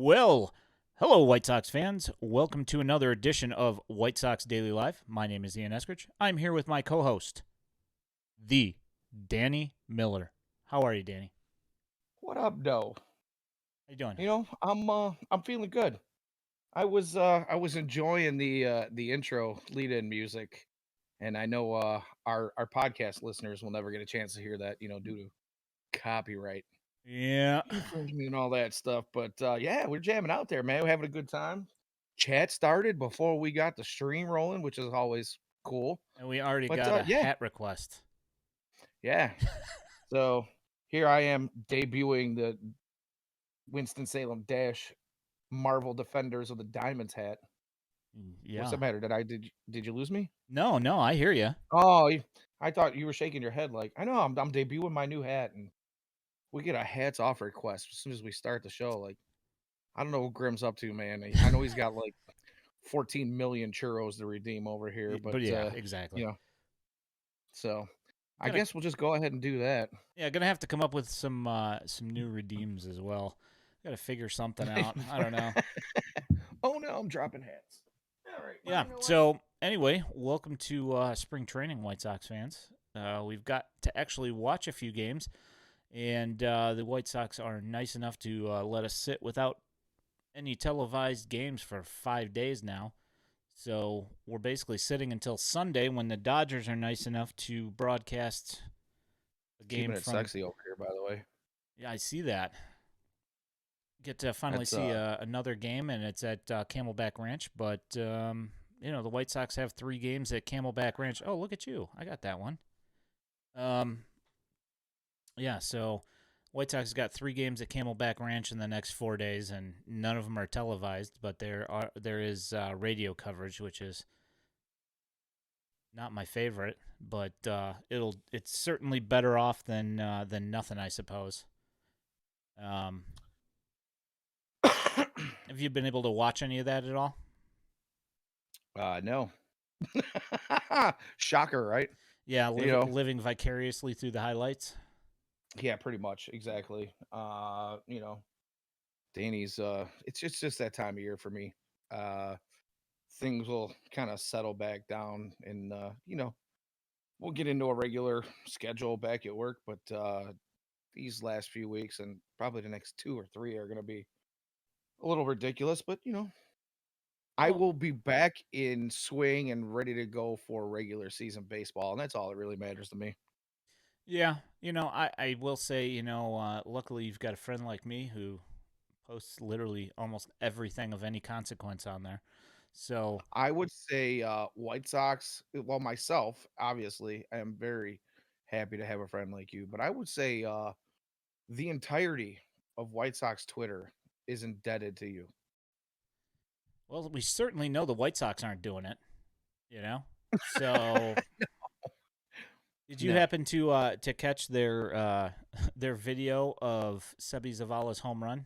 Well, hello, White Sox fans. Welcome to another edition of White Sox Daily Live. My name is Ian Eskridge. I'm here with my co-host, the Danny Miller. How are you, Danny? What up, Doe? How you doing? I'm feeling good. I was enjoying the intro lead-in music, and I know our podcast listeners will never get a chance to hear that, due to copyright Yeah. infringement and all that stuff. But yeah, we're jamming out there, man. We're having a good time. Chat started before we got the stream rolling, which is always cool. And we already But got a yeah, hat request. yeah. So here I am debuting the Winston-Salem Dash Marvel Defenders of the Diamonds hat. What's Yeah. the matter? Did you lose me? No, I hear you. Oh, I thought you were shaking your head like I know I'm debuting my new hat, and we get a hats off request as soon as we start the show. Like I don't know what Grimm's up to, man. I know he's got like 14 million churros to redeem over here, But but yeah, exactly. you know, so I Gonna, guess we'll just go ahead and do that. yeah, gonna have to come up with some new redeems as well. Got to figure something out. I don't know. Oh no, I'm dropping hats. All right. Well, Yeah. you know what? So anyway, welcome to spring training, White Sox fans. We've got to actually watch a few games, and the White Sox are nice enough to let us sit without any televised games for 5 days now. So we're basically sitting until Sunday when the Dodgers are nice enough to broadcast a game Keeping it from. sexy over here, by the way. Yeah, I see that. Get to finally That's see another game, and it's at Camelback Ranch. But the White Sox have 3 games at Camelback Ranch. Oh, look at you! I got that one. Yeah. So White Sox got 3 games at Camelback Ranch in the next 4 days, and none of them are televised. But there is radio coverage, which is not my favorite, but it's certainly better off than nothing, I suppose. Have you been able to watch any of that at all? No. Shocker, right? Yeah, You know, living vicariously through the highlights. yeah, pretty much, exactly. Danny's it's just that time of year for me. Uh things will kind of settle back down and we'll get into a regular schedule back at work, but these last few weeks and probably the next 2 or 3 are going to be a little ridiculous, but I Well, will be back in swing and ready to go for regular season baseball, and that's all that really matters to me. yeah, I will say, luckily you've got a friend like me who posts literally almost everything of any consequence on there. So, I would say White Sox, well, myself, obviously, I am very happy to have a friend like you, but I would say the entirety of White Sox Twitter is indebted to you. well, we certainly know the White Sox aren't doing it, you know? So, did you No, happen to catch their their video of Sebi Zavala's home run?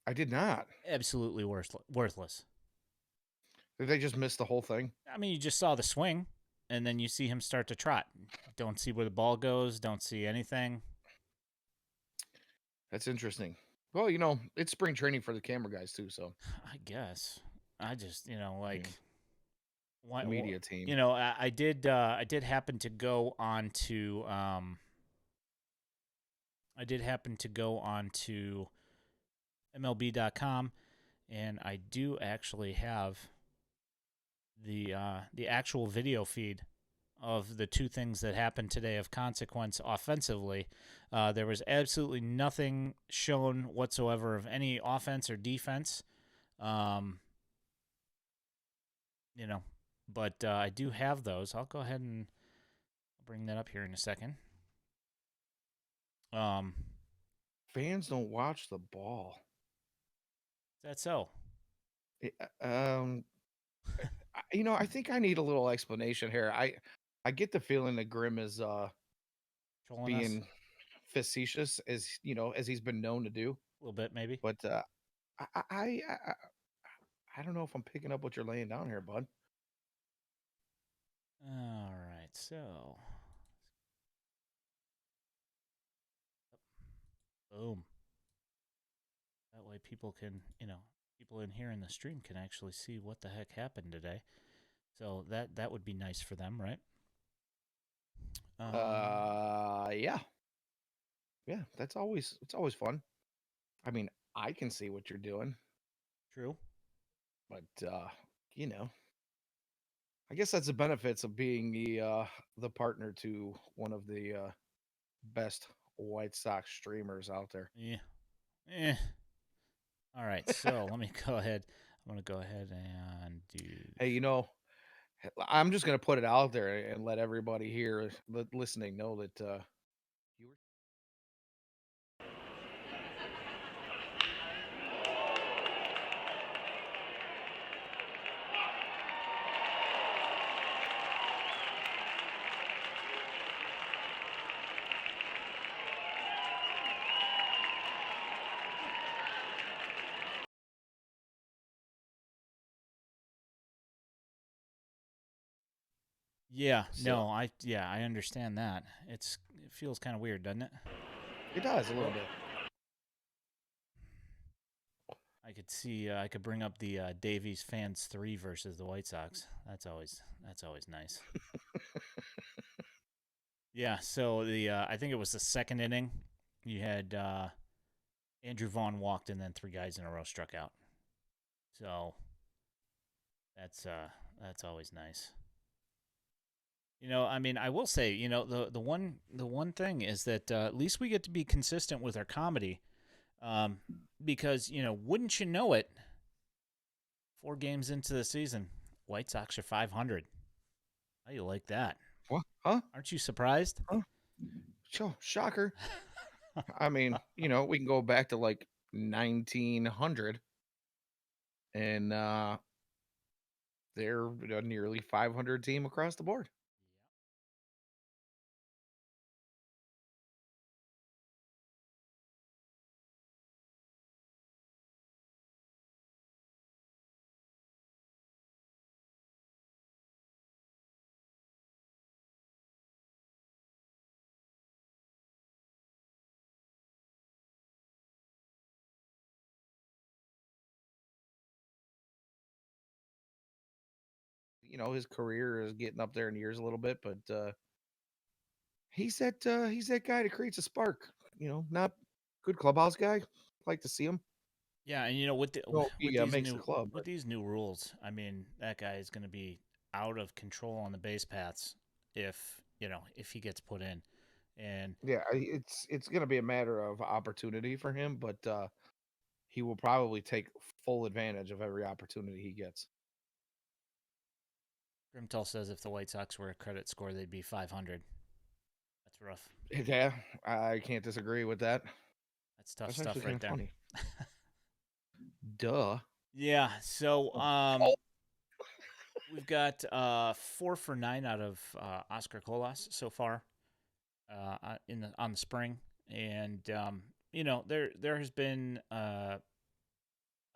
I did not. Absolutely worthless. Did they just miss the whole thing? I mean, you just saw the swing, and then you see him start to trot. Don't see where the ball goes. Don't see anything. That's interesting. Well, it's spring training for the camera guys too, so I guess. I just, yeah, why? the media team. I did happen to go on to MLB.com, and I do actually have the actual video feed of the 2 things that happened today of consequence offensively. There was absolutely nothing shown whatsoever of any offense or defense. Um, you know, but I do have those. I'll go ahead and bring that up here in a second. Um, Fans don't watch the ball. is that so? It, I think I need a little explanation here. I get the feeling that Grimm is Trolling us being facetious as he's been known to do, a little bit, maybe. but I I I, I I don't know if I'm picking up what you're laying down here, bud. All right, so boom. That way people can, people in here in the stream can actually see what the heck happened today. So that would be nice for them, right? Yeah, yeah. It's always fun. I mean, I can see what you're doing, True. but you know, I guess that's the benefits of being the partner to one of the best White Sox streamers out there. Yeah. Eh. All right. So let me go ahead. I'm gonna go ahead and do. Hey, I'm just gonna put it out there and let everybody here listening know that you were. Yeah. So No. I understand that. It feels kind of weird, doesn't it? it does a little Oh, bit. I could see. I could bring up the Davies fans 3 versus the White Sox. That's always nice. Yeah. So the I think it was the second inning. You had Andrew Vaughn walked and then 3 guys in a row struck out. So that's always nice. I mean, I will say, the one thing is that at least we get to be consistent with our comedy, um, because wouldn't you know it, 4 games into the season, White Sox are 500. How you like that? What? Huh? Aren't you surprised? Huh? Sure, shocker. I mean, we can go back to like 1900, and they're a nearly 500 team across the board. His career is getting up there in years a little bit, but he's that guy that creates a spark. Not good clubhouse guy. Like to see him. Yeah, and with No, with he these makes the new club, with but these new rules, I mean, that guy is going to be out of control on the base paths if he gets put in. And yeah, it's gonna be a matter of opportunity for him, but he will probably take full advantage of every opportunity he gets. Grimtall says if the White Sox were a credit score, they'd be 500. That's rough. Yeah, I can't disagree with that. That's tough That's actually stuff kind right of there. funny. Duh. Yeah. So Oh, we've got 4 for 9 out of Oscar Colas so far on the spring, and there has been a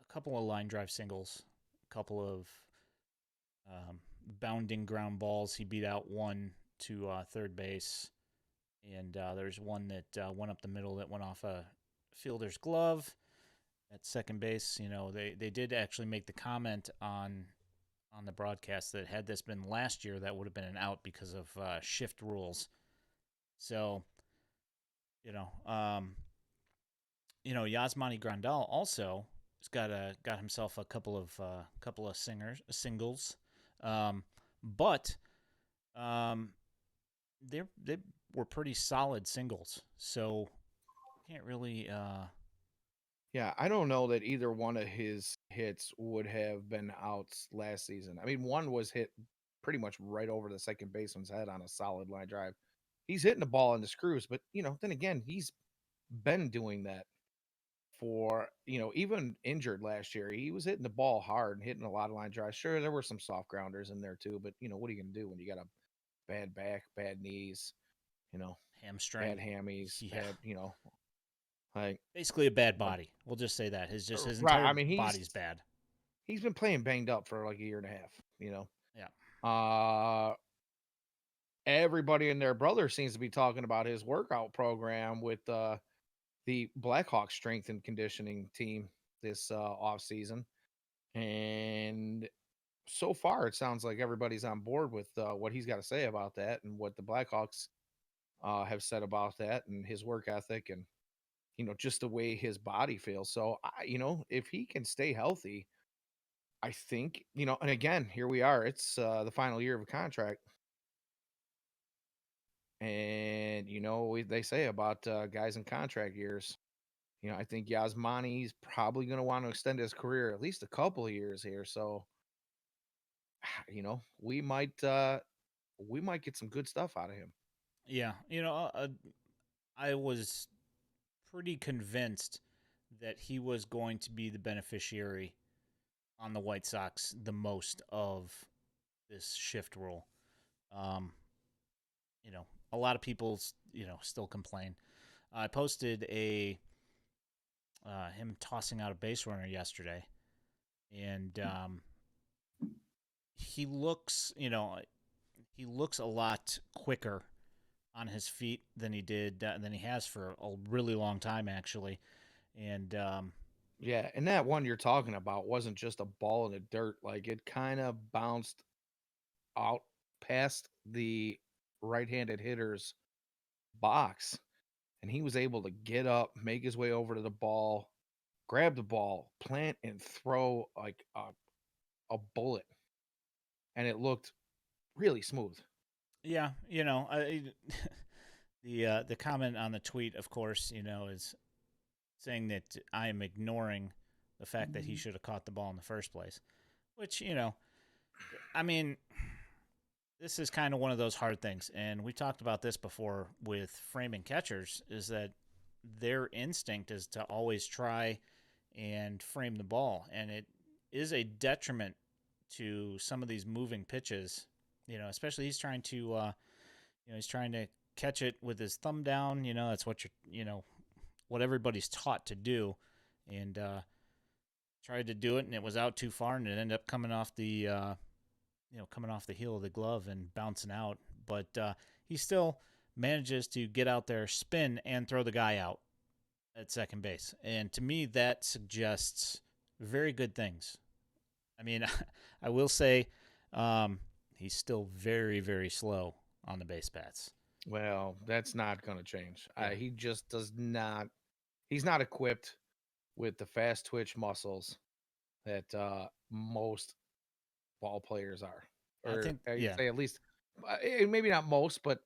couple of line drive singles, a couple of bounding ground balls. He beat out one to third base, and there's one that went up the middle that went off a fielder's glove at second base. They did actually make the comment on the broadcast that had this been last year, that would have been an out because of shift rules. So, Yasmani Grandal also has got himself a couple of singles, but they were pretty solid singles. So can't really. yeah, I don't know that either one of his hits would have been outs last season. I mean, one was hit pretty much right over the second baseman's head on a solid line drive. He's hitting the ball in the screws, but then again, he's been doing that for even injured last year. He was hitting the ball hard and hitting a lot of line drives. Sure, there were some soft grounders in there too, but what are you gonna do when you got a bad back, bad knees, you know, Hamstring. bad hammies, Yeah. bad, like Basically a bad but body. We'll just say that. His right. entire I mean, body's bad. he's been playing banged up for like a year and a half. Yeah. Uh Everybody and their brother seems to be talking about his workout program with the Blackhawks strength and conditioning team. this off season, and so far it sounds like everybody's on board with what he's got to say about that and what the Blackhawks have said about that and his work ethic and just the way his body feels. So if he can stay healthy, I think and again, here we are. It's the final year of a contract, and they say about guys in contract years. I think Yasmani's probably going to want to extend his career at least a couple of years here. So, we might get some good stuff out of him. Yeah, I was pretty convinced that he was going to be the beneficiary on the White Sox the most of this shift rule. Um, a lot of people, still complain. I posted a him tossing out a base runner yesterday, and he looks, he looks a lot quicker on his feet than he has for a really long time, actually. And Yeah, and that one you're talking about wasn't just a ball in the dirt. Like it kind of bounced out past the right-handed hitter's box, and he was able to get up, make his way over to the ball, grab the ball, plant and throw like a bullet, and it looked really smooth. yeah, the comment on the tweet, of course, is saying that I am ignoring the fact that he should have caught the ball in the first place. Which, I mean, this is kind of one of those hard things, and we talked about this before with framing catchers. Is that their instinct is to always try and frame the ball, and it is a detriment to some of these moving pitches. Especially he's trying to catch it with his thumb down. That's what what everybody's taught to do, and tried to do it, and it was out too far, and it ended up coming off the heel of the glove and bouncing out. But he still manages to get out there, spin, and throw the guy out at second base. And to me, that suggests very good things. I mean, I will say he's still very, very slow on the base paths. Well, that's not going to change. Yeah. He just does not. He's not equipped with the fast twitch muscles that most ball players are, I or think, I'd yeah. say at least, maybe not most, but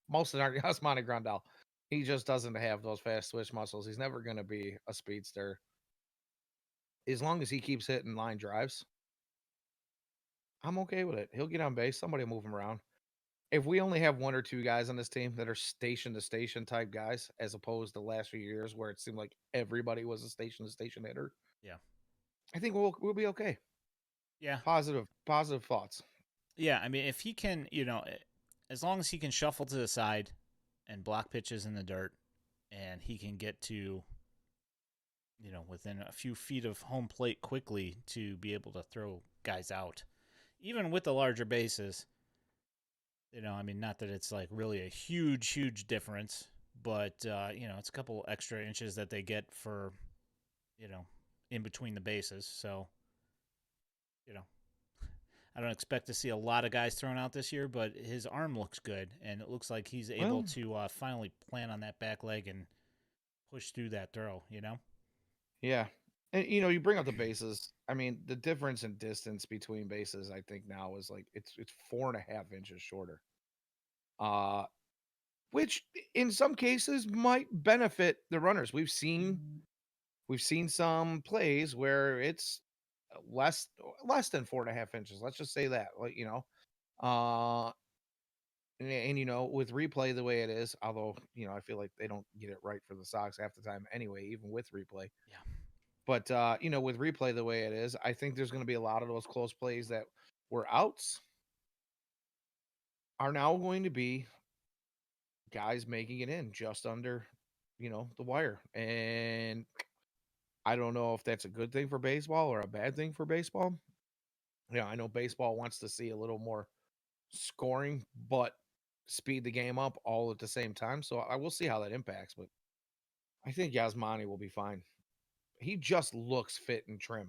most of our Yasmani Grandal. He just doesn't have those fast twitch muscles. He's never going to be a speedster. As long as he keeps hitting line drives, I'm okay with it. He'll get on base. Somebody will move him around. If we only have one or two guys on this team that are station to station type guys, as opposed to the last few years where it seemed like everybody was a station to station hitter, Yeah. I think we'll be okay. Yeah. Positive thoughts. Yeah. I mean, if he can, as long as he can shuffle to the side and block pitches in the dirt, and he can get to, within a few feet of home plate quickly to be able to throw guys out, even with the larger bases. I mean, not that it's like really a huge, huge difference, but it's a couple extra inches that they get for, you know, in between the bases. So, you know, I don't expect to see a lot of guys thrown out this year, but his arm looks good, and it looks like he's able Well, to finally plant on that back leg and push through that throw. yeah. And you bring up the bases. I mean, the difference in distance between bases, I think now is like it's 4.5 inches shorter. Uh which in some cases might benefit the runners. We've seen some plays where it's less than 4.5 inches. Let's just say that. Like, Uh and with replay the way it is, although, I feel like they don't get it right for the Sox half the time anyway, even with replay. Yeah. But with replay the way it is, I think there's going to be a lot of those close plays that were outs are now going to be guys making it in just under, the wire. And I don't know if that's a good thing for baseball or a bad thing for baseball. Yeah, I know baseball wants to see a little more scoring, but speed the game up all at the same time. So I will see how that impacts, but I think Yasmani will be fine. he just looks fit and trim.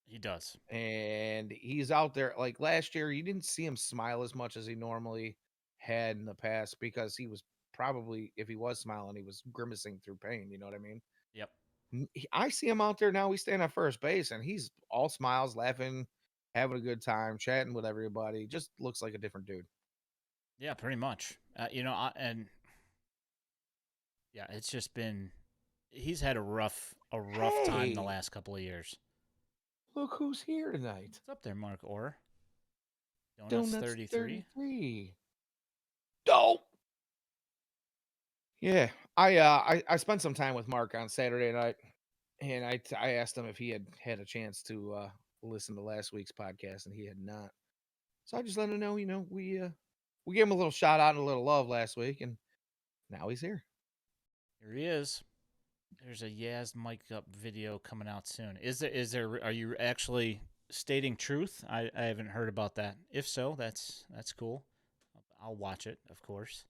He does. And he's out there like last year. You didn't see him smile as much as he normally had in the past because he was probably, if he was smiling, he was grimacing through pain. You know what I mean? Yep. I see him out there now. He's standing at first base and he's all smiles, laughing, having a good time, chatting with everybody. Just looks like a different dude. Yeah, pretty much. And yeah, it's just been he's had a rough time the Hey, last couple of years. look who's here tonight. What's up there, Mark Orr? Donuts Donuts 33. 33. Dope. Yeah. I spent some time with Mark on Saturday night and I asked him if he had a chance to listen to last week's podcast and he had not. So I just let him know, we gave him a little shout out and a little love last week and now he's here. Here he is. There's a Yaz mic up video coming out soon. Are you actually stating truth? I haven't heard about that. If so, that's cool. I'll watch it, of course.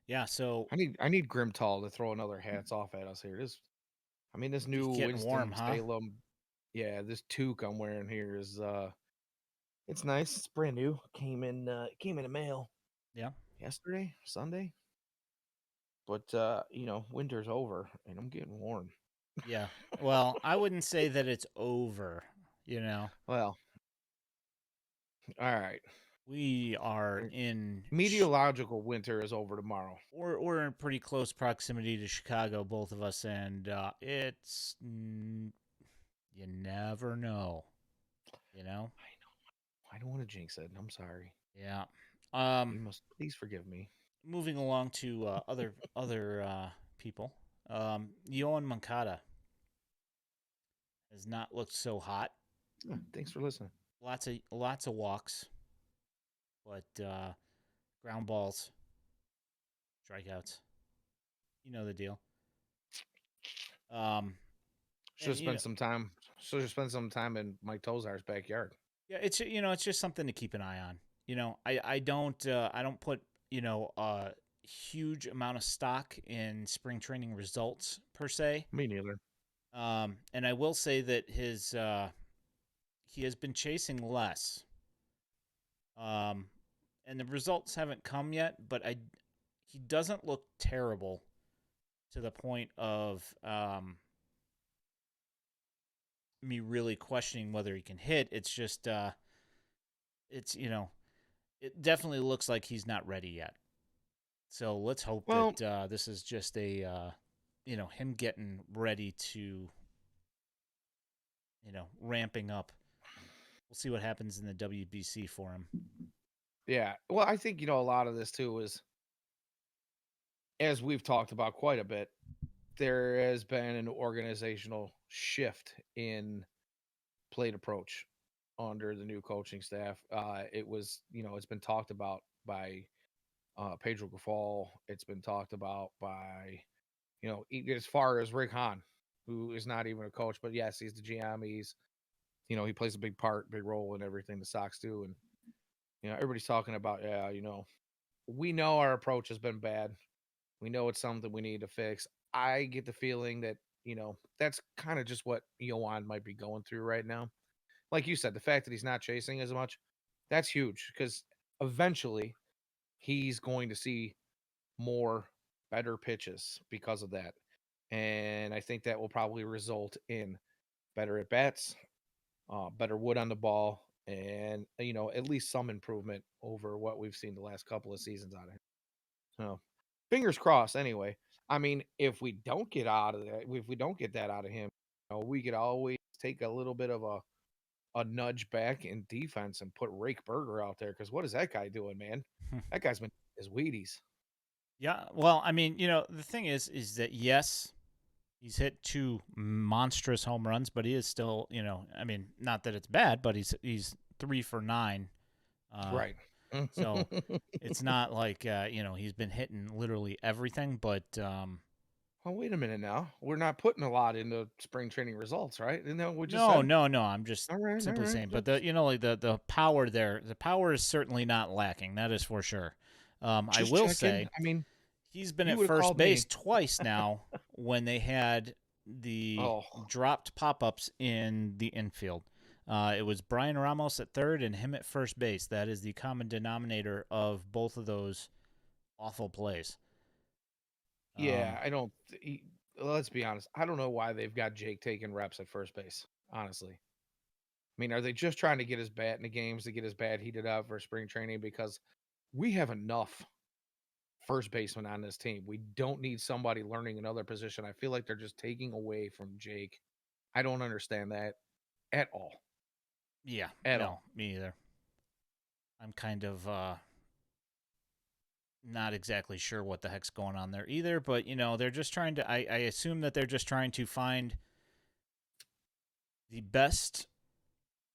Yeah, so I need Grimtall to throw another hats off at us here. This he's new getting warm, Winston huh? Salem, yeah, this toque I'm wearing here is it's nice. It's brand new. Came in the mail Yeah. yesterday, Sunday. But winter's over and I'm getting warm. Yeah. Well, I wouldn't say that it's over, you know. Well, all right. We are in Meteorological winter is over tomorrow. we're in pretty close proximity to Chicago, both of us, and it's you never know, you know. I know. I don't want to jinx it. I'm sorry. Yeah. You must please forgive me. Moving along to other people. Yoan Moncada has not looked so hot. Thanks for listening. Lots of walks, but ground balls, strikeouts. You know the deal. Um, Should and have spent some time. Should have spent some time in Mike Tozar's backyard. yeah, it's just something to keep an eye on. I don't put a huge amount of stock in spring training results per se. Me neither. And I will say that he has been chasing less. And the results haven't come yet, but he doesn't look terrible to the point of me really questioning whether he can hit. It's just it definitely looks like he's not ready yet. So let's hope Well, that this is just him getting ready to ramping up. We'll see what happens in the WBC for him. yeah. Well, I think a lot of this too is, as we've talked about quite a bit, there has been an organizational shift in plate approach under the new coaching staff. It's been talked about by Pedro Grafal. It's been talked about by, as far as Rick Hahn, who is not even a coach, but yes, he's the GM. He plays a big role in everything the Sox do. And, everybody's talking about, we know our approach has been bad. We know it's something we need to fix. I get the feeling that, that's kind of just what Yoan might be going through right now. Like you said, the fact that he's not chasing as much, that's huge because eventually he's going to see more better pitches because of that. And I think that will probably result in better at bats, better wood on the ball, and at least some improvement over what we've seen the last couple of seasons out of him. So fingers crossed. Anyway, I mean, if we don't get out of that, if we don't get that out of him, we could always take a little bit of a nudge back in defense and put Rake Berger out there because what is that guy doing, man? That guy's been his Wheaties. Yeah, well, I mean, the thing is that yes, he's hit 2 monstrous home runs, but he is still, I mean, not that it's bad, but he's 3 for 9. Right. So it's not like he's been hitting literally everything, but Well, wait a minute now. We're not putting a lot into spring training results, right? Isn't that what we just no, said? no, no. I'm just All right, all simply right. saying, but the power there, the power is certainly not lacking. That is for sure. I Just will checking. say I mean, He's been You at would have first called base me. twice now when they had the Oh, dropped pop-ups in the infield. It was Brian Ramos at third and him at first base. That is the common denominator of both of those awful plays. yeah. Um, I don't. Let's be honest. I don't know why they've got Jake taking reps at first base. Honestly, I mean, are they just trying to get his bat in the games to get his bat heated up for spring training? Because we have enough first baseman on this team. We don't need somebody learning another position. I feel like they're just taking away from Jake. I don't understand that at all. yeah, At no, all. me either. I'm kind of not exactly sure what the heck's going on there either, but they're just trying to. I assume that they're just trying to find the best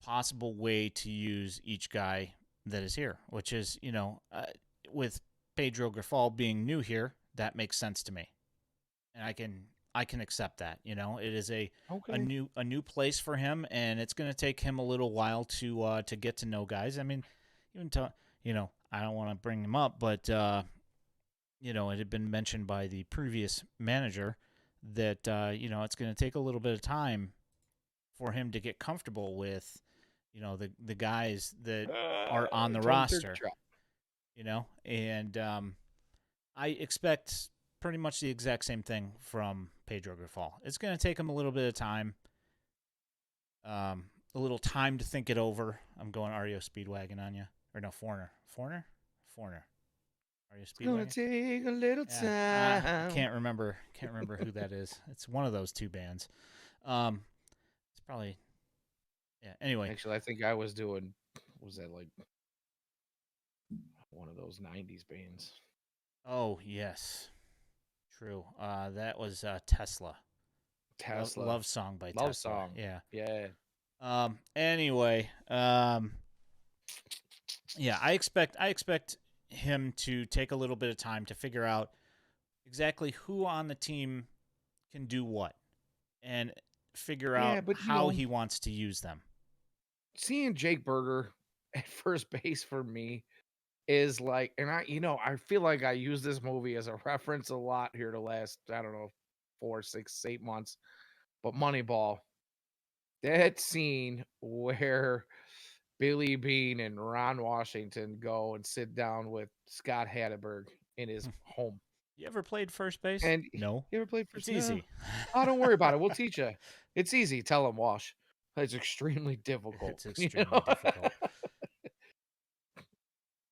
possible way to use each guy that is here, which is, with Pedro Grifal being new here, that makes sense to me, and I can accept that. It is a Okay. new place for him, and it's going to take him a little while to get to know guys. I mean, even to I don't want to bring him up, but it had been mentioned by the previous manager that it's going to take a little bit of time for him to get comfortable with the guys that are on the Tony Turkey roster, Trot. and I expect pretty much the exact same thing from Pedro Grifal. It's going to take him a little bit of time, a little time to think it over. I'm going REO Speedwagon on you, or no, Foreigner, REO It's gonna Speedwagon. take a little Yeah, I time. can't remember who that is. It's one of those two bands. It's probably yeah. Anyway, Actually, I think I was doing. Was that like one of those '90s bands? oh yes, true. That was Tesla. Tesla Love song by love Tesla. song. Yeah. Yeah. Anyway. Yeah. I expect him to take a little bit of time to figure out exactly who on the team can do what, and figure Yeah, out but how he wants to use them. seeing Jake Berger at first base for me is like, and I feel like I use this movie as a reference a lot here the last, I don't know, 4, 6, 8 months. But Moneyball, that scene where Billy Bean and Ron Washington go and sit down with Scott Hatterberg in his home. You ever played first base? And No. you ever played It's first? No. easy. Oh, don't worry about it. We'll teach you. It's easy. Tell him, Wash. It's extremely difficult. It's extremely difficult.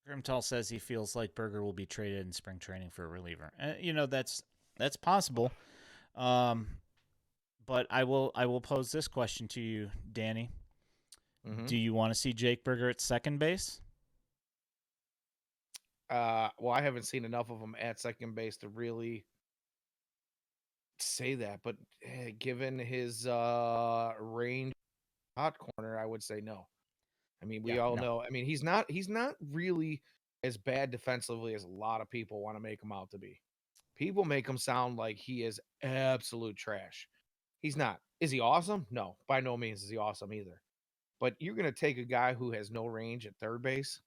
Grimtall says he feels like Berger will be traded in spring training for a reliever. That's possible. Um, but I will pose this question to you, Danny. Hmm. Do you want to see Jake Berger at second base? Well, I haven't seen enough of him at second base to really say that, but given his range hot corner, I would say no. I mean, we Yeah, all no. know. I mean, he's not really as bad defensively as a lot of people want to make him out to be. People make him sound like he is absolute trash. He's not. Is he awesome? No, by no means is he awesome either. But you're going to take a guy who has no range at third base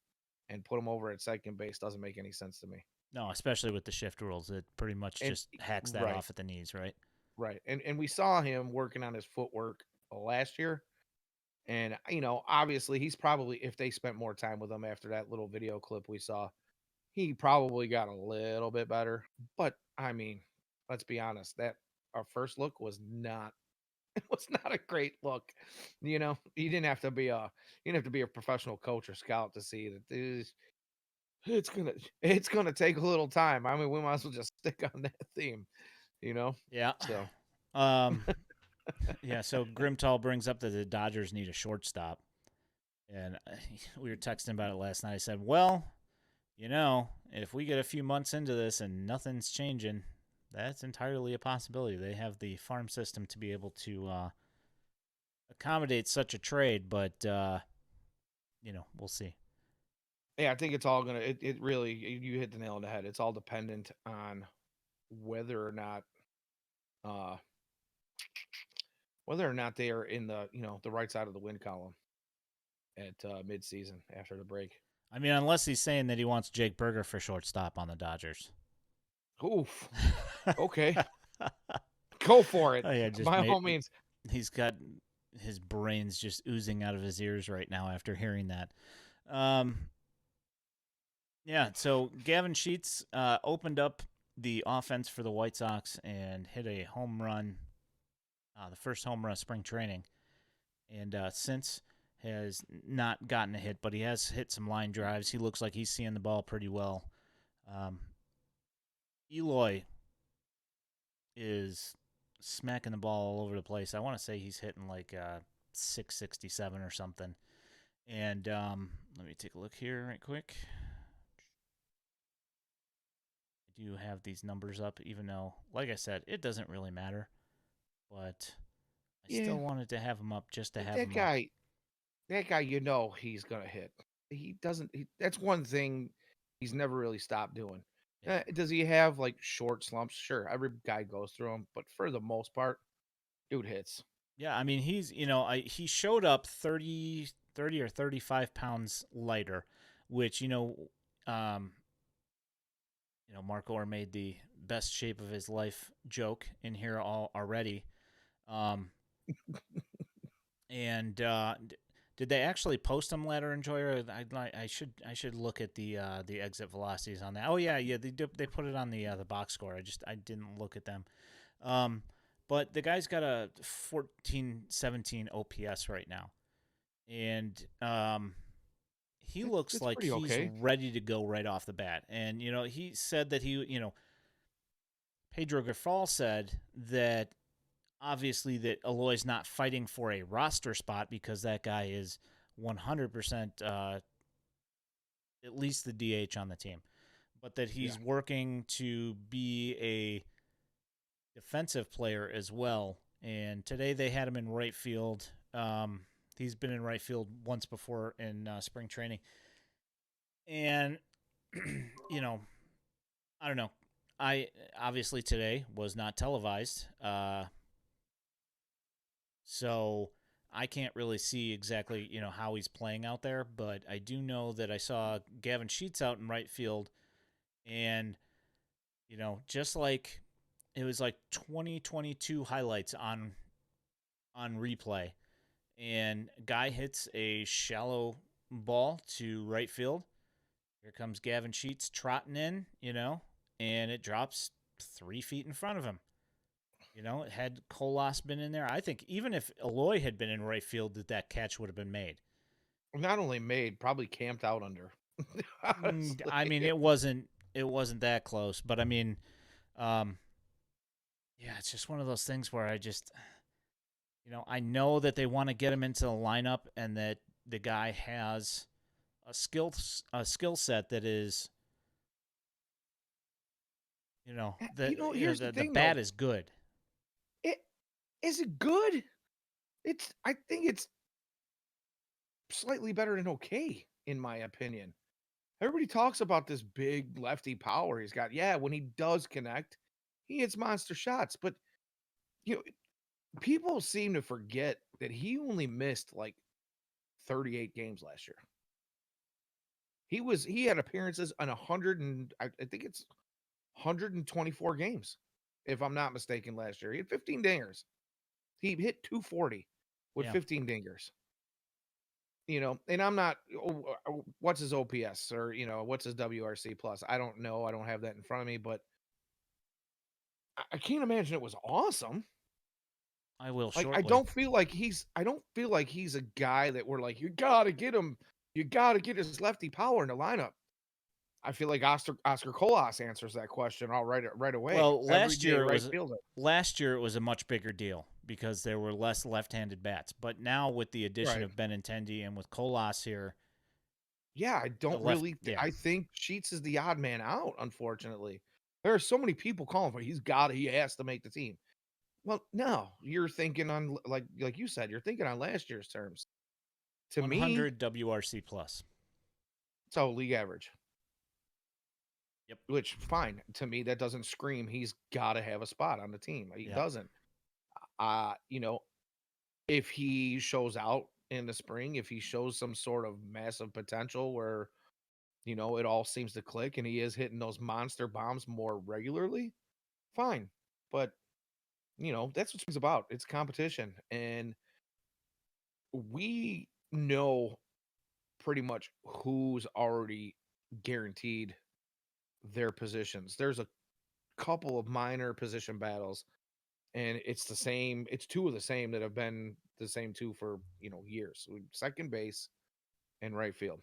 and put him over at second base doesn't make any sense to me. No, especially with the shift rules. It pretty much And just hacks that right, off at the knees, right? right. And we saw him working on his footwork last year. And obviously he's probably, if they spent more time with him after that little video clip we saw, he probably got a little bit better. But I mean, let's be honest, that our first look was not it was not a great look. You didn't have to be a professional coach or scout to see that it's gonna take a little time. I mean, we might as well just stick on that theme, you know. Yeah. So Um, yeah. So Grimtall brings up that the Dodgers need a shortstop, and we were texting about it last night. I said, "Well, if we get a few months into this and nothing's changing, that's entirely a possibility. They have the farm system to be able to accommodate such a trade, but we'll see." yeah, I think it's all gonna. It really you hit the nail on the head. It's all dependent on whether or not uh whether or not they are in the right side of the win column at mid-season after the break. I mean, unless he's saying that he wants Jake Berger for shortstop on the Dodgers. Oof. Okay. Go for it. Oh yeah, just By made. all means. He's got his brains just oozing out of his ears right now after hearing that. Um, yeah, so Gavin Sheets opened up the offense for the White Sox and hit a home run, the first home run of spring training, and since has not gotten a hit, but he has hit some line drives. He looks like he's seeing the ball pretty well. Um, Eloy is smacking the ball all over the place. I want to say he's hitting like 667 or something. And let me take a look here right quick. I do have these numbers up, even though, like I said, it doesn't really matter. But I Yeah. still wanted to have him up just to have That him up. guy, that guy, he's gonna hit. He doesn't. That's one thing he's never really stopped doing. Yeah. Does he have like short slumps? Sure, every guy goes through them, but for the most part, dude hits. Yeah, I mean, he showed up 30 or 35 pounds lighter, which, um, Mark Orr made the best shape of his life joke in here already. Um, and did they actually post them, Ladder Enjoyer? I should look at the exit velocities on that. Oh yeah, they put it on the box score. I didn't look at them. Um, but the guy's got a 1417 OPS right now, and he looks It's like pretty he's okay. ready to go right off the bat. And he said that Pedro Grifal said that obviously that Eloy's not fighting for a roster spot because that guy is 100% at least the DH on the team, but that Yeah. he's working to be a defensive player as well. And today they had him in right field. He's been in right field once before in spring training, and you know, I don't know. I obviously today was not televised, so I can't really see exactly how he's playing out there. But I do know that I saw Gavin Sheets out in right field, and just like it was like 2022 highlights on replay, and guy hits a shallow ball to right field. Here comes Gavin Sheets trotting in, and it drops 3 feet in front of him. Had Colas been in there, I think even if Eloy had been in right field, that catch would have been made. Not only made, probably camped out under. I Honestly. mean, it wasn't that close, but I mean, um, yeah, it's just one of those things where I know that they want to get him into the lineup and that the guy has a skill set that is, Here's the the thing bat though. is good. It is it good? I think it's slightly better than okay, in my opinion. Everybody talks about this big lefty power he's got. Yeah, when he does connect, he hits monster shots. But you know, people seem to forget that he only missed like 38 games last year. He had appearances on 100 and I think it's 124 games, if I'm not mistaken. Last year, he had 15 dingers. He hit 240 with Yeah, 15 dingers. And I'm not. What's his OPS or what's his WRC plus? I don't know. I don't have that in front of me, but I can't imagine it was awesome. I will Like I shortly. don't feel like he's a guy that we're like, you gotta get him, you gotta get his lefty power in the lineup. I feel like Oscar Colas answers that question all right away. Well, Every day right fielder. last year it was a much bigger deal because there were less left-handed bats. But now with the addition Right. of Benintendi and with Colas here, Yeah, I the don't left, really yeah, I think Sheets is the odd man out, unfortunately. There are so many people calling for he has to make the team. Well, no, you're thinking on like you said, you're thinking on last year's terms. To me, 100 WRC plus. so league average. Yep. Which fine. To me, that doesn't scream he's gotta have a spot on the team. He Yep. doesn't. Uh, you know, if he shows out in the spring, if he shows some sort of massive potential where it all seems to click and he is hitting those monster bombs more regularly, fine. But, that's what it's about. It's competition. And we know pretty much who's already guaranteed their positions. There's a couple of minor position battles, and it's two of the same that have been the same two for, years. Second base and right field.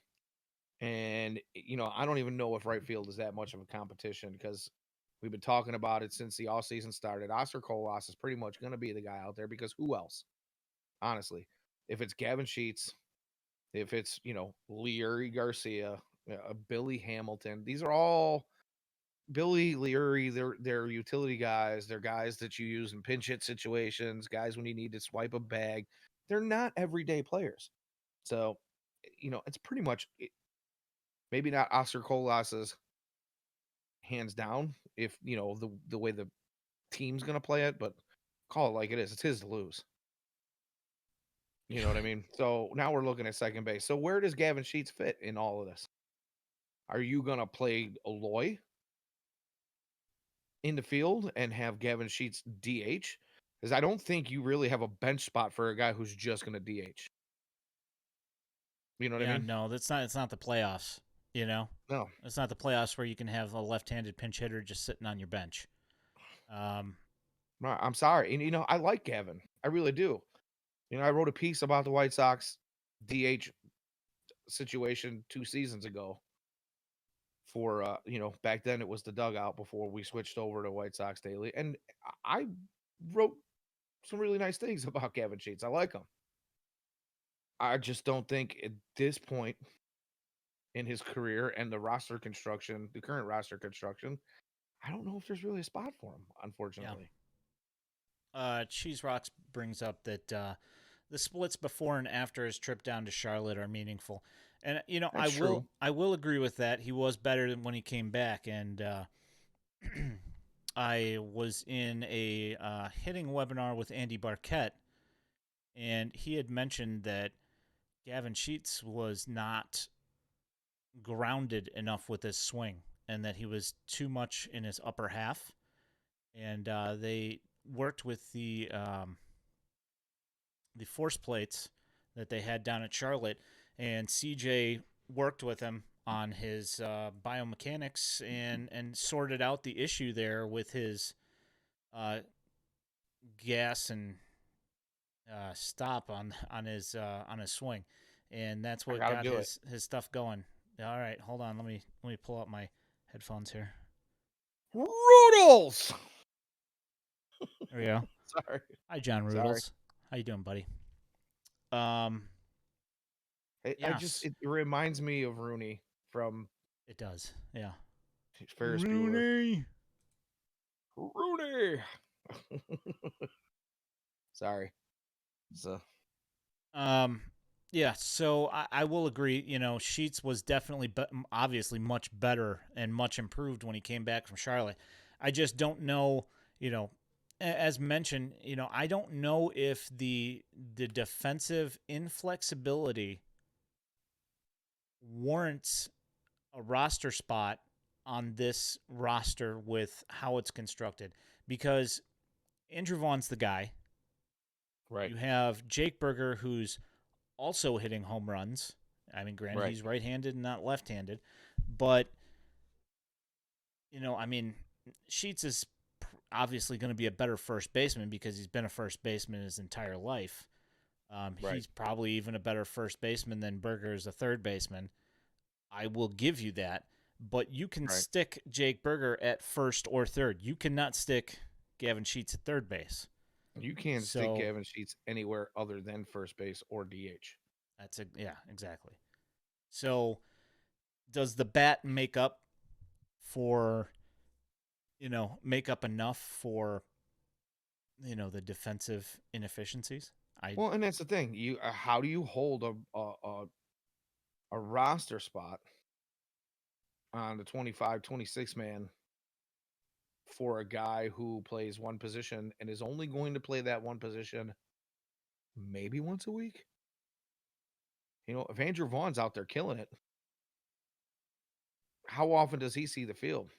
And, I don't even know if right field is that much of a competition because we've been talking about it since the all season started. Oscar Colas is pretty much going to be the guy out there because who else? Honestly, if it's Gavin Sheets, if it's, Leary Garcia, Billy Hamilton, these are all Billy Leary. They're utility guys. They're guys that you use in pinch hit situations, guys when you need to swipe a bag. They're not everyday players. So, it's pretty much maybe not Oscar Colas's hands down if the way the team's gonna play it, but call it like it is. It's his to lose. You know what I mean? So now we're looking at second base. So where does Gavin Sheets fit in all of this? Are you gonna play Aloy in the field and have Gavin Sheets DH? Because I don't think you really have a bench spot for a guy who's just gonna DH. You know what I Yeah, mean? no, that's not. It's not the playoffs. You know, No. it's not the playoffs where you can have a left-handed pinch hitter just sitting on your bench. Um, I'm sorry. And I like Gavin. I really do. I wrote a piece about the White Sox DH situation 2 seasons ago for back then it was the dugout before we switched over to White Sox Daily, and I wrote some really nice things about Gavin Sheets. I like him. I just don't think at this point in his career and the current roster construction, I don't know if there's really a spot for him, yeah. unfortunately. Cheese Rocks brings up that the splits before and after his trip down to Charlotte are meaningful, and I That's will true. I will agree with that. He was better than when he came back, and I was in a hitting webinar with Andy Barquette, and he had mentioned that Gavin Sheets was not grounded enough with his swing, and that he was too much in his upper half, and they worked with the force plates that they had down at Charlotte, and CJ worked with him on his biomechanics and sorted out the issue there with his uh, gas and stop on his swing, and that's I what got to got do it. his stuff going. All right, hold on. Let me pull up my headphones here. Roodles. There we go. Sorry. Hi, John Sorry. Roodles. How you doing, buddy? Um, I just yes, it reminds me of Rooney from it does. Yeah, Ferris Bueller. Rooney. Rooney. Sorry. So Um, yeah, so I will agree. Sheets was definitely, obviously, much better and much improved when he came back from Charlotte. I just don't know. As mentioned, I don't know if the defensive inflexibility warrants a roster spot on this roster with how it's constructed because Andrew Vaughn's the guy. right, You have Jake Berger, who's also hitting home runs. I mean, granted, right, he's right-handed and not left-handed, but I mean, Sheets is obviously going to be a better first baseman because he's been a first baseman his entire life. right, He's probably even a better first baseman than Berger is a third baseman. I will give you that, but you can right. stick Jake Berger at first or third. You cannot stick Gavin Sheets at third base. You can't stick So Gavin Sheets anywhere other than first base or DH. yeah, exactly. So does the bat for make up enough for the defensive inefficiencies? I Well, and that's the thing. How do you hold a roster spot on the 25, 26 man for a guy who plays one position and is only going to play that one position maybe once a week? If Andrew Vaughn's out there killing it, how often does he see the field?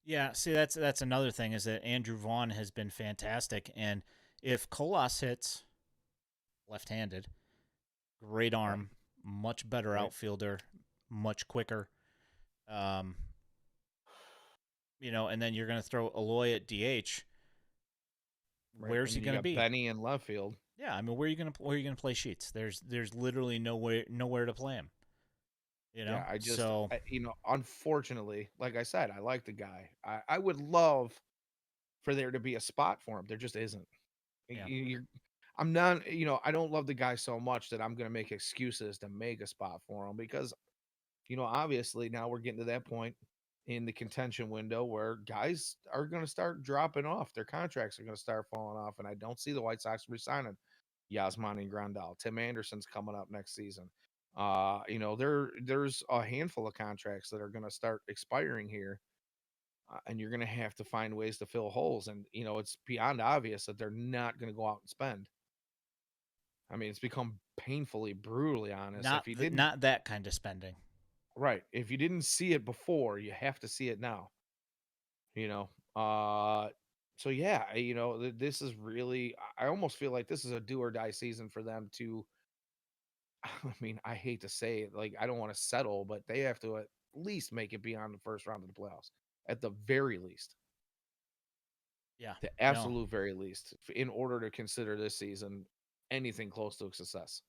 Yeah, see that's another thing is that Andrew Vaughn has been fantastic, and if Colas hits left-handed, great Right, arm, much better right, outfielder, much quicker. Um, and then you're going to throw Aloy at DH. right. Where's And he then you going to got be? Benny in left field. Yeah, I mean, where are you going to play Sheets? There's literally nowhere to play him. Yeah, So unfortunately, like I said, I like the guy. I would love for there to be a spot for him. There just isn't. yeah, You're, I'm not, I don't love the guy so much that I'm going to make excuses to make a spot for him because, obviously now we're getting to that point in the contention window where guys are going to start dropping off. Their contracts are going to start falling off. And I don't see the White Sox resigning Yasmani Grandal. Tim Anderson's coming up next season. There's a handful of contracts that are going to start expiring here, and you're going to have to find ways to fill holes. And it's beyond obvious that they're not going to go out and spend. I mean, it's become painfully, brutally honest. If you didn't, not that kind of spending. right, if you didn't see it before, you have to see it now. You know, uh, so yeah, this is really. I almost feel like this is a do or die season for them to. I mean, I hate to say it, like I don't want to settle, but they have to at least make it beyond the first round of the playoffs, at the very least. Yeah, The no, absolute very least, in order to consider this season anything close to a success.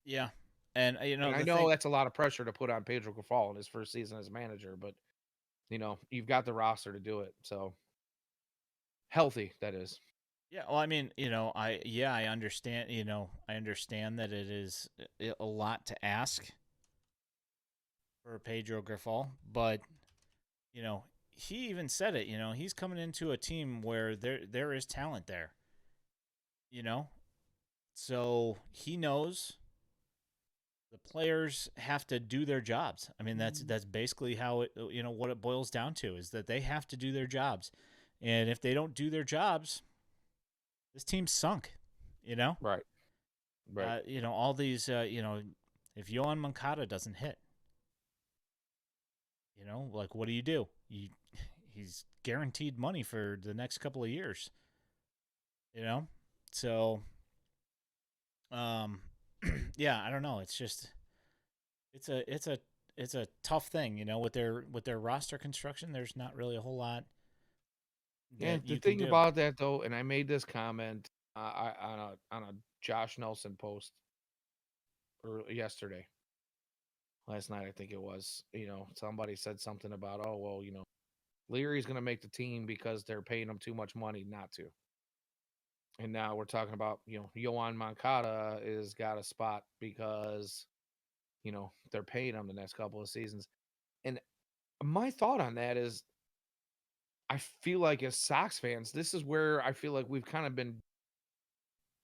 yeah, and And I the know thing, that's a lot of pressure to put on Pedro Grafal in his first season as manager, but you've got the roster to do it. So healthy, that is. yeah. Well, I mean, I understand. I understand that it is a lot to ask for Pedro Grifol, but you know, he even said it. He's coming into a team where there is talent there. You know, so he knows the players have to do their jobs. I mean, that's basically how it what it boils down to is that they have to do their jobs, and if they don't do their jobs, this team's sunk. You know, Right, right. all these if Yohan Moncada doesn't hit, like what do? He's guaranteed money for the next couple of years. You know, so um, yeah, I don't know. It's just it's a tough thing, with their roster construction. There's not really a whole lot Yeah, that the you can thing do. about that though, and I made this comment on a Josh Nelson post yesterday, last night I think it was. Somebody said something about, oh well, Leary's going to make the team because they're paying him too much money not to. And now we're talking about, Yohan Moncada is got a spot because, they're paying him the next couple of seasons. And my thought on that is I feel like as Sox fans, this is where I feel like we've kind of been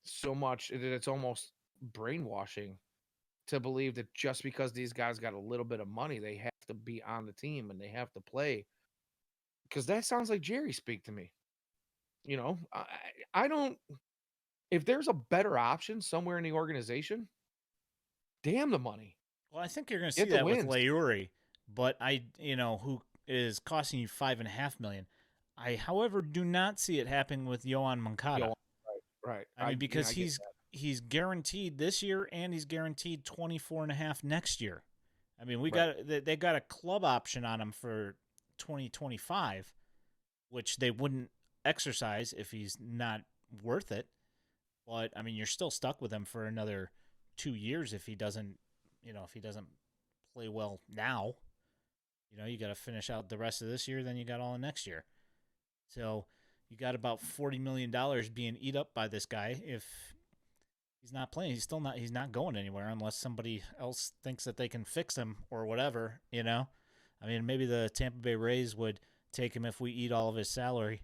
so much that it's almost brainwashing to believe that just because these guys got a little bit of money, they have to be on the team and they have to play. Because that sounds like Jerry speak to me. I don't. If there's a better option somewhere in the organization, damn the money, Well, I think you're going to see get the that with wins. Leuri, but who is costing you 5.5 million. I, however, do not see it happening with Yohan Yo, Moncada. right, right. I mean, because I get he's guaranteed this year and he's guaranteed 24.5 next year. I mean, right. they got a club option on him for 2025, which they wouldn't exercise if he's not worth it. But I mean, you're still stuck with him for another 2 years if he doesn't play well now. You got to finish out the rest of this year, then you got all of next year. So you got about $40 million being eat up by this guy if he's not playing. He's not going anywhere unless somebody else thinks that they can fix him or whatever. I mean, maybe the Tampa Bay Rays would take him if we eat all of his salary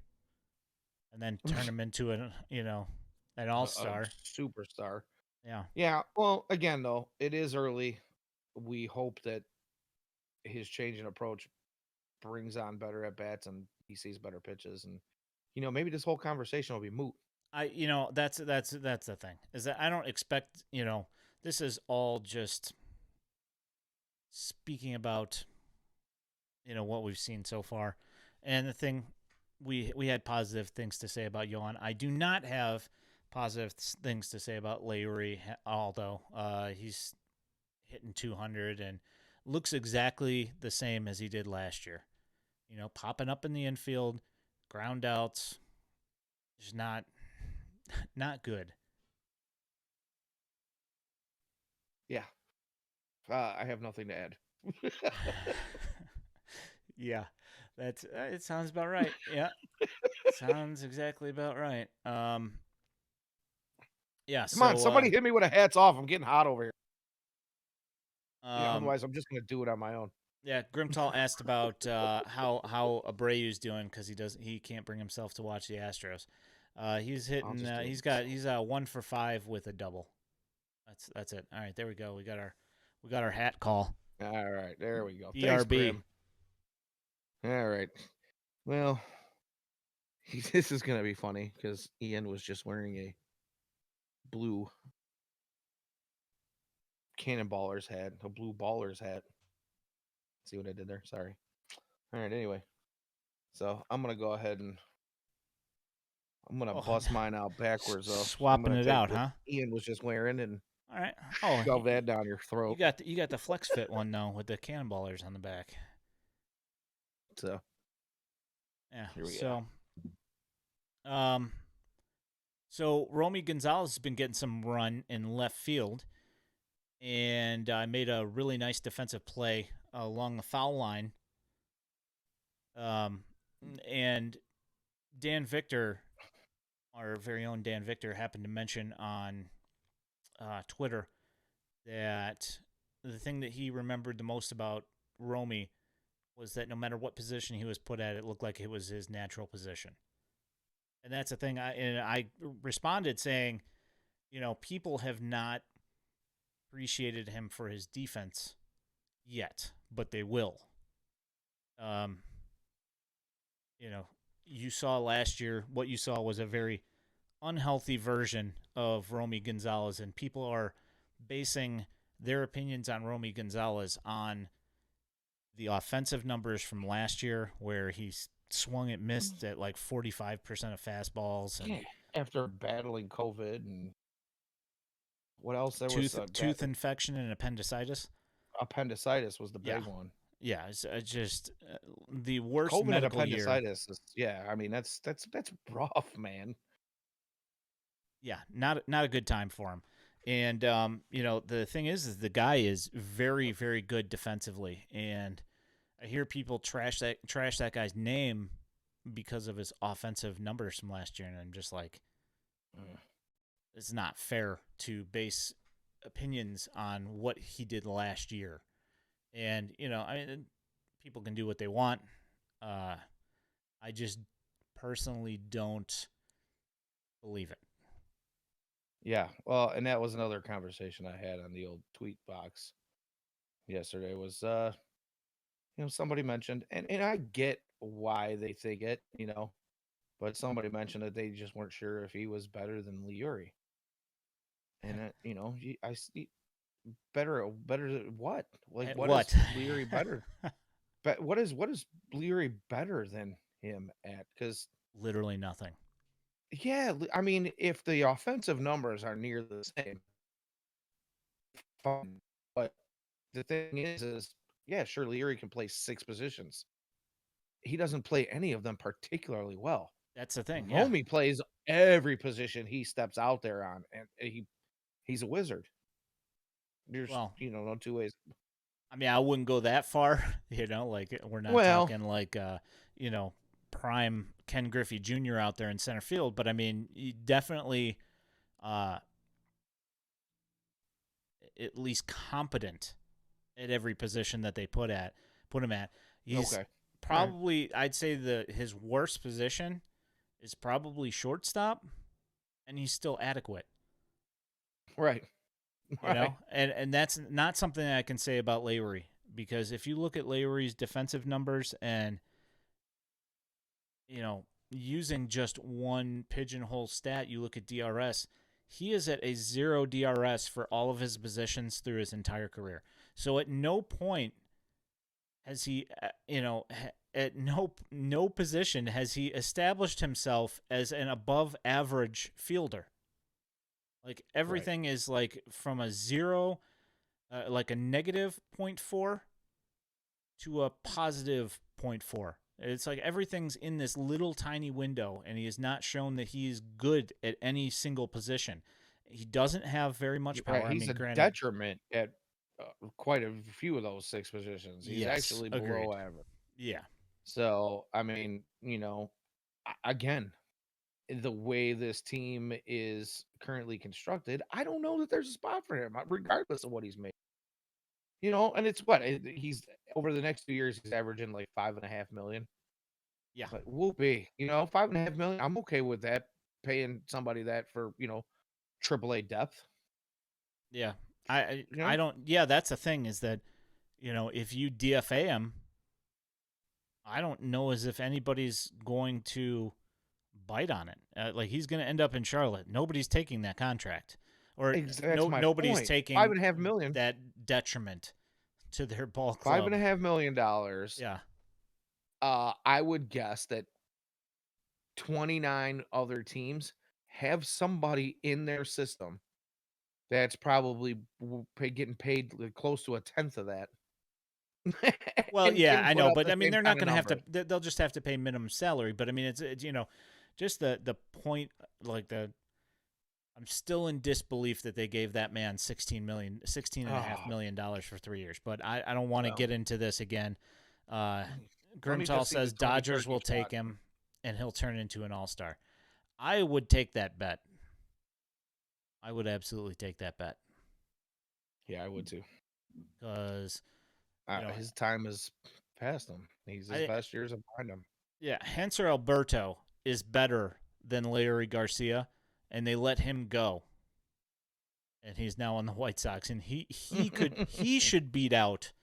and then turn him into an A all-star. superstar. Yeah. Yeah. Well, again, though, it is early. We hope that his change in approach brings on better at bats and he sees better pitches, and maybe this whole conversation will be moot. That's the thing is that I don't expect this is all just speaking about what we've seen so far, and the thing we had positive things to say about Yohan. I do not have positive things to say about Leury, although he's hitting 200 and looks exactly the same as he did last year. Popping up in the infield, ground outs, is not good. Yeah, I have nothing to add. Yeah, that's it. Sounds about right. Yeah, sounds exactly about right. Yeah. Come on, So, somebody hit me with a hats off. I'm getting hot over here. Yeah, um, otherwise I'm just gonna do it on my own. yeah, Grimtall asked about how Abreu's doing because he can't bring himself to watch the Astros. He's I'll hitting. just do He's 1 for 5 with a double. That's it. All right, there we go. We got our hat call. it. All right, there we go. Thanks, BRB. Grim. All right. Well, this is gonna be funny because Ian was just wearing a blue Cannonballers hat, a blue Ballers hat. See what I did there? Sorry. All right. Anyway, so I'm gonna go ahead and I'm gonna Oh, bust mine out backwards though. I'm swapping gonna it take out, what huh? Ian was just wearing and All right. Oh, shove that down your you throat. got the flex fit one though with the cannonballers on the back. So Yeah. here we go. Um, so Romy Gonzalez has been getting some run in left field, and made a really nice defensive play along the foul line. Um, and Dan Victor, our very own Dan Victor, happened to mention on Twitter that the thing that he remembered the most about Romy was that no matter what position he was put at, it looked like it was his natural position. And that's the thing. I responded saying, people have not appreciated him for his defense yet, but they will. Um, you saw last year, what you saw was a very unhealthy version of Romy Gonzalez, and people are basing their opinions on Romy Gonzalez on the offensive numbers from last year, where he swung and missed at like 45% of fastballs, and Yeah. After battling COVID and what else? There was tooth infection and appendicitis. appendicitis was the Yeah, big one. yeah, it's just the worst COVID and medical year. appendicitis is, yeah. I mean that's rough, man. Yeah, not a good time for him. And the thing is the guy is very very good defensively, and I hear people trash that guy's name because of his offensive numbers from last year, and I'm just like, it's not fair to base opinions on what he did last year. And people can do what they want. I just personally don't believe it. Yeah, well, and that was another conversation I had on the old tweet box yesterday. Was somebody mentioned, and I get why they think it, but somebody mentioned that they just weren't sure if he was better than Leary, and I see better what? Like, At what is what? Leary better? But what is Leary better than him at? Because Literally nothing. yeah, I mean, if the offensive numbers are near the same, fine. But the thing is yeah, sure, Leary can play 6 positions. He doesn't play any of them particularly well. That's the thing. Yeah. Romy plays every position he steps out there on, and he's a wizard. There's Well, no two ways. I mean, I wouldn't go that far. Like we're not Well, talking like prime Ken Griffey Jr. out there in center field, but I mean, he definitely uh, at least competent at every position that they put him at. He's okay, all right, probably, I'd say his worst position is probably shortstop, and he's still adequate. right, right. And that's not something I can say about Leury, because if you look at Leury's defensive numbers and using just one pigeonhole stat, you look at DRS, he is at a 0 DRS for all of his positions through his entire career. So at no point has he, at no position has he established himself as an above average fielder. Like Right. everything is like from a zero, like a negative zero point 0.4 to a positive zero point 0.4. It's like everything's in this little tiny window, and he has not shown that he's good at any single position. He doesn't have very much Right. power. I He's mean, a granted, detriment at quite a few of those 6 positions. He's yes, actually below agreed. average. Yeah, So, I mean, again, the way this team is currently constructed, I don't know that there's a spot for him, regardless of what he's made. And it's what he's over the next 2 years, he's averaging like 5.5 million. yeah, But whoopee, 5.5 million. I'm okay with that. Paying somebody that for AAA depth. yeah. I You know, don't. Yeah, that's the thing is that if you DFA him, I don't know as if anybody's going to bite on it. Like he's going to end up in Charlotte. Nobody's taking that contract, or That's my nobody's point. Five taking and a half million. that detriment to their ball Five and club. a half million dollars. Yeah. I would guess that 29 other teams have somebody in their system that's probably getting paid close to a tenth of that, Well, and yeah, can I put know, up but the I mean, same they're not kind of going to have numbers. to. They'll just have to pay minimum salary. But I mean, it's just the point, like the. I'm still in disbelief that they gave that man 16 and a half Oh, million dollars for 3 years. But I don't want to well, get into this again. Uh, let me Grimtall just see the says Tony Dodgers Turkey will shot. take him, and he'll turn into an all-star. I would take that bet. I would absolutely take that bet Yeah, I would too. because His time is past him. His I best years are behind him. yeah, Hanser Alberto is better than Larry Garcia, and they let him go, and he's now on the White Sox, and he should beat out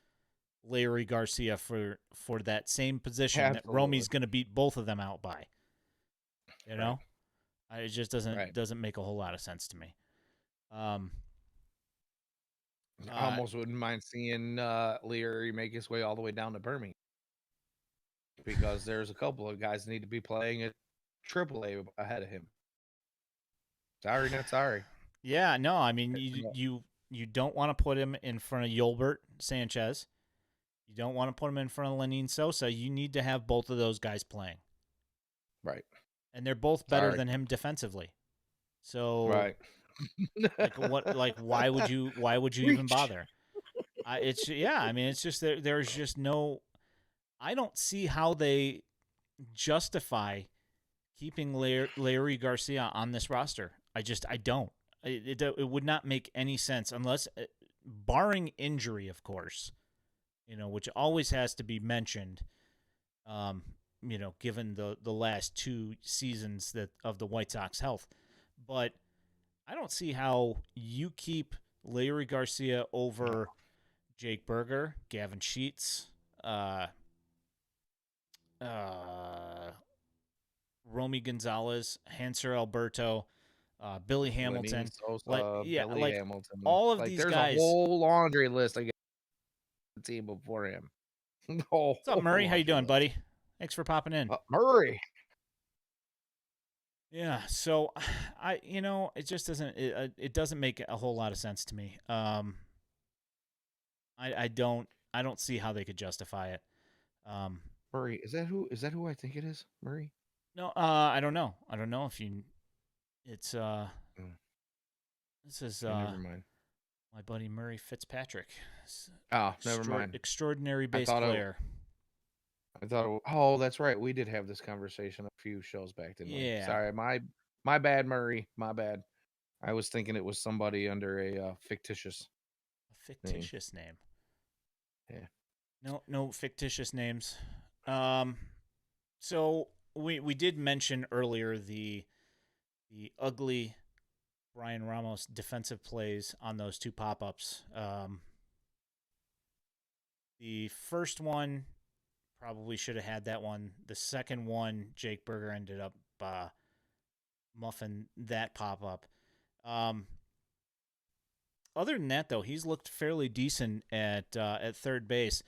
Larry Garcia for that same position that Absolutely. Romy's going to beat both of them out by. You Right. know, it just Right. doesn't make a whole lot of sense to me. Um, I uh, almost wouldn't mind seeing Leary make his way all the way down to Birmingham, because there's a couple of guys that need to be playing at AAA ahead of him. Sorry, not sorry. yeah, no, I mean Yeah. you don't want to put him in front of Yolbert Sanchez. You don't want to put him in front of Lenin Sosa. You need to have both of those guys playing, Right. and they're both better Sorry. than him defensively. So, Right. like, what? Like, why would you? Why would you even Preach. bother? It's yeah. I mean, it's just there's just no. I don't see how they justify keeping Larry Garcia on this roster. I don't. It would not make any sense unless, barring injury, of course, which always has to be mentioned. Um, given the last 2 seasons that of the White Sox health, but I don't see how you keep Larry Garcia over Jake Berger, Gavin Sheets, uh, uh, Romy Gonzalez, Hanser Alberto, Billy Lenny Hamilton. Like, Sosa, yeah, Billy like Hamilton. all of Like, these there's a guys. whole laundry list against the team before him. A whole What's up, Murray? How you laundry doing, list. buddy? Thanks for popping in. Murray. Yeah, so it just doesn't it doesn't make a whole lot of sense to me. I don't see how they could justify it. Um, Murray. Is that who I think it is? Murray? no, I don't know. I don't know if you. It's Mm, this is okay, never mind. my buddy Murray Fitzpatrick, Oh, never mind. extraordinary I bass thought it. player. I thought. Oh, that's right. We did have this conversation a few shows back, didn't we? Yeah, Sorry, my bad, Murray. My bad. I was thinking it was somebody under a fictitious a name. fictitious name. Yeah. No fictitious names. Um, so we did mention earlier the ugly Brian Ramos defensive plays on those 2 pop-ups. The first one probably should have had that one. The second one, Jake Berger ended up muffing that pop-up. Um, other than that, though, he's looked fairly decent at third base,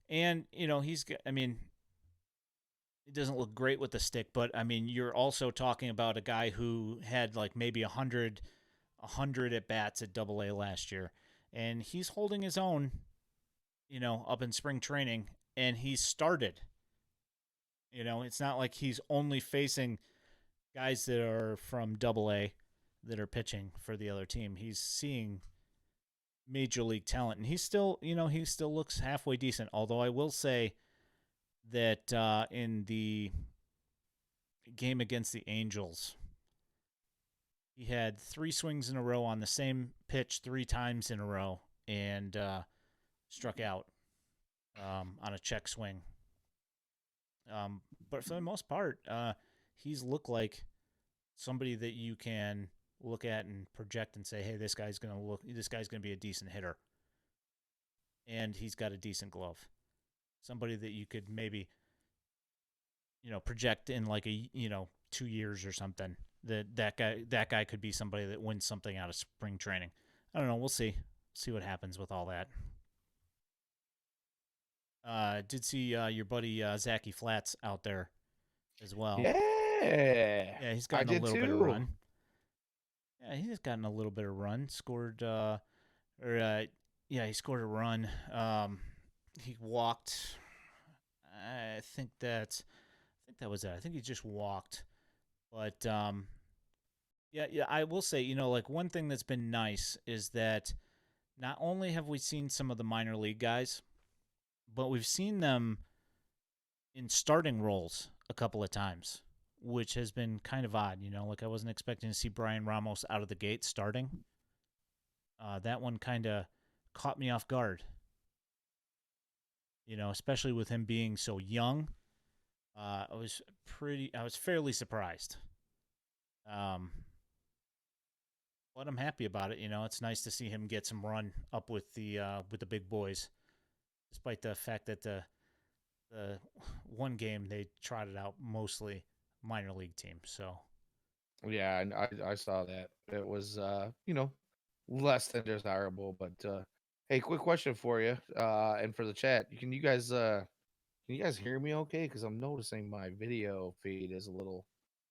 and I mean, it doesn't look great with the stick, but I mean, you're also talking about a guy who had like maybe a hundred at bats at Double A last year, and he's holding his own, up in spring training, and he's started. It's not like he's only facing guys that are from Double A that are pitching for the other team. He's seeing major league talent, and he still looks halfway decent. Although I will say that in the game against the Angels, he had three swings in a row on the same pitch three times in a row and struck out on a check swing. But for the most part, he's looked like somebody that you can look at and project and say, "Hey, this guy's gonna be a decent hitter," and he's got a decent glove. Somebody that you could maybe project in like 2 years or something. That guy could be somebody that wins something out of spring training. I don't know. We'll see what happens with all that. Did see your buddy Zachy Flats out there as well. Yeah, Yeah, he's I gotten a did little bit of too. run. Yeah, he's gotten a little bit of run. Scored yeah, he scored a run. He walked. I think that was it. I think he just walked. But yeah, I will say, like one thing that's been nice is that not only have we seen some of the minor league guys, but we've seen them in starting roles a couple of times, which has been kind of odd. Like I wasn't expecting to see Brian Ramos out of the gate starting. That one kind of caught me off guard. Especially with him being so young. I was fairly surprised. Um, but I'm happy about it. It's nice to see him get some run up with the big boys, despite the fact that the one game they trotted out mostly minor league teams. So Yeah, and I saw that. It was less than desirable, but hey, quick question for you, and for the chat. Can you guys hear me okay? Because I'm noticing my video feed is a little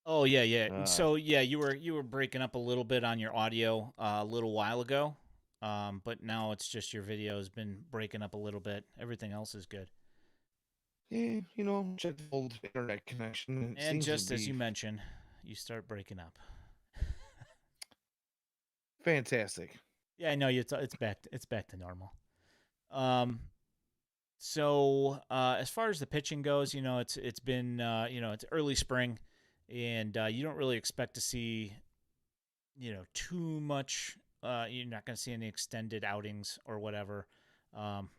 oh yeah, yeah. uh So yeah, you were breaking up a little bit on your audio a little while ago, but now it's just your video has been breaking up a little bit. Everything else is good. yeah, check the old internet connection. And it And seems to just as you be mentioned, you start breaking up. fantastic. Yeah, I know it's back to normal. Um, so as far as the pitching goes, it's been it's early spring, and you don't really expect to see too much. You're not going to see any extended outings or whatever. Um,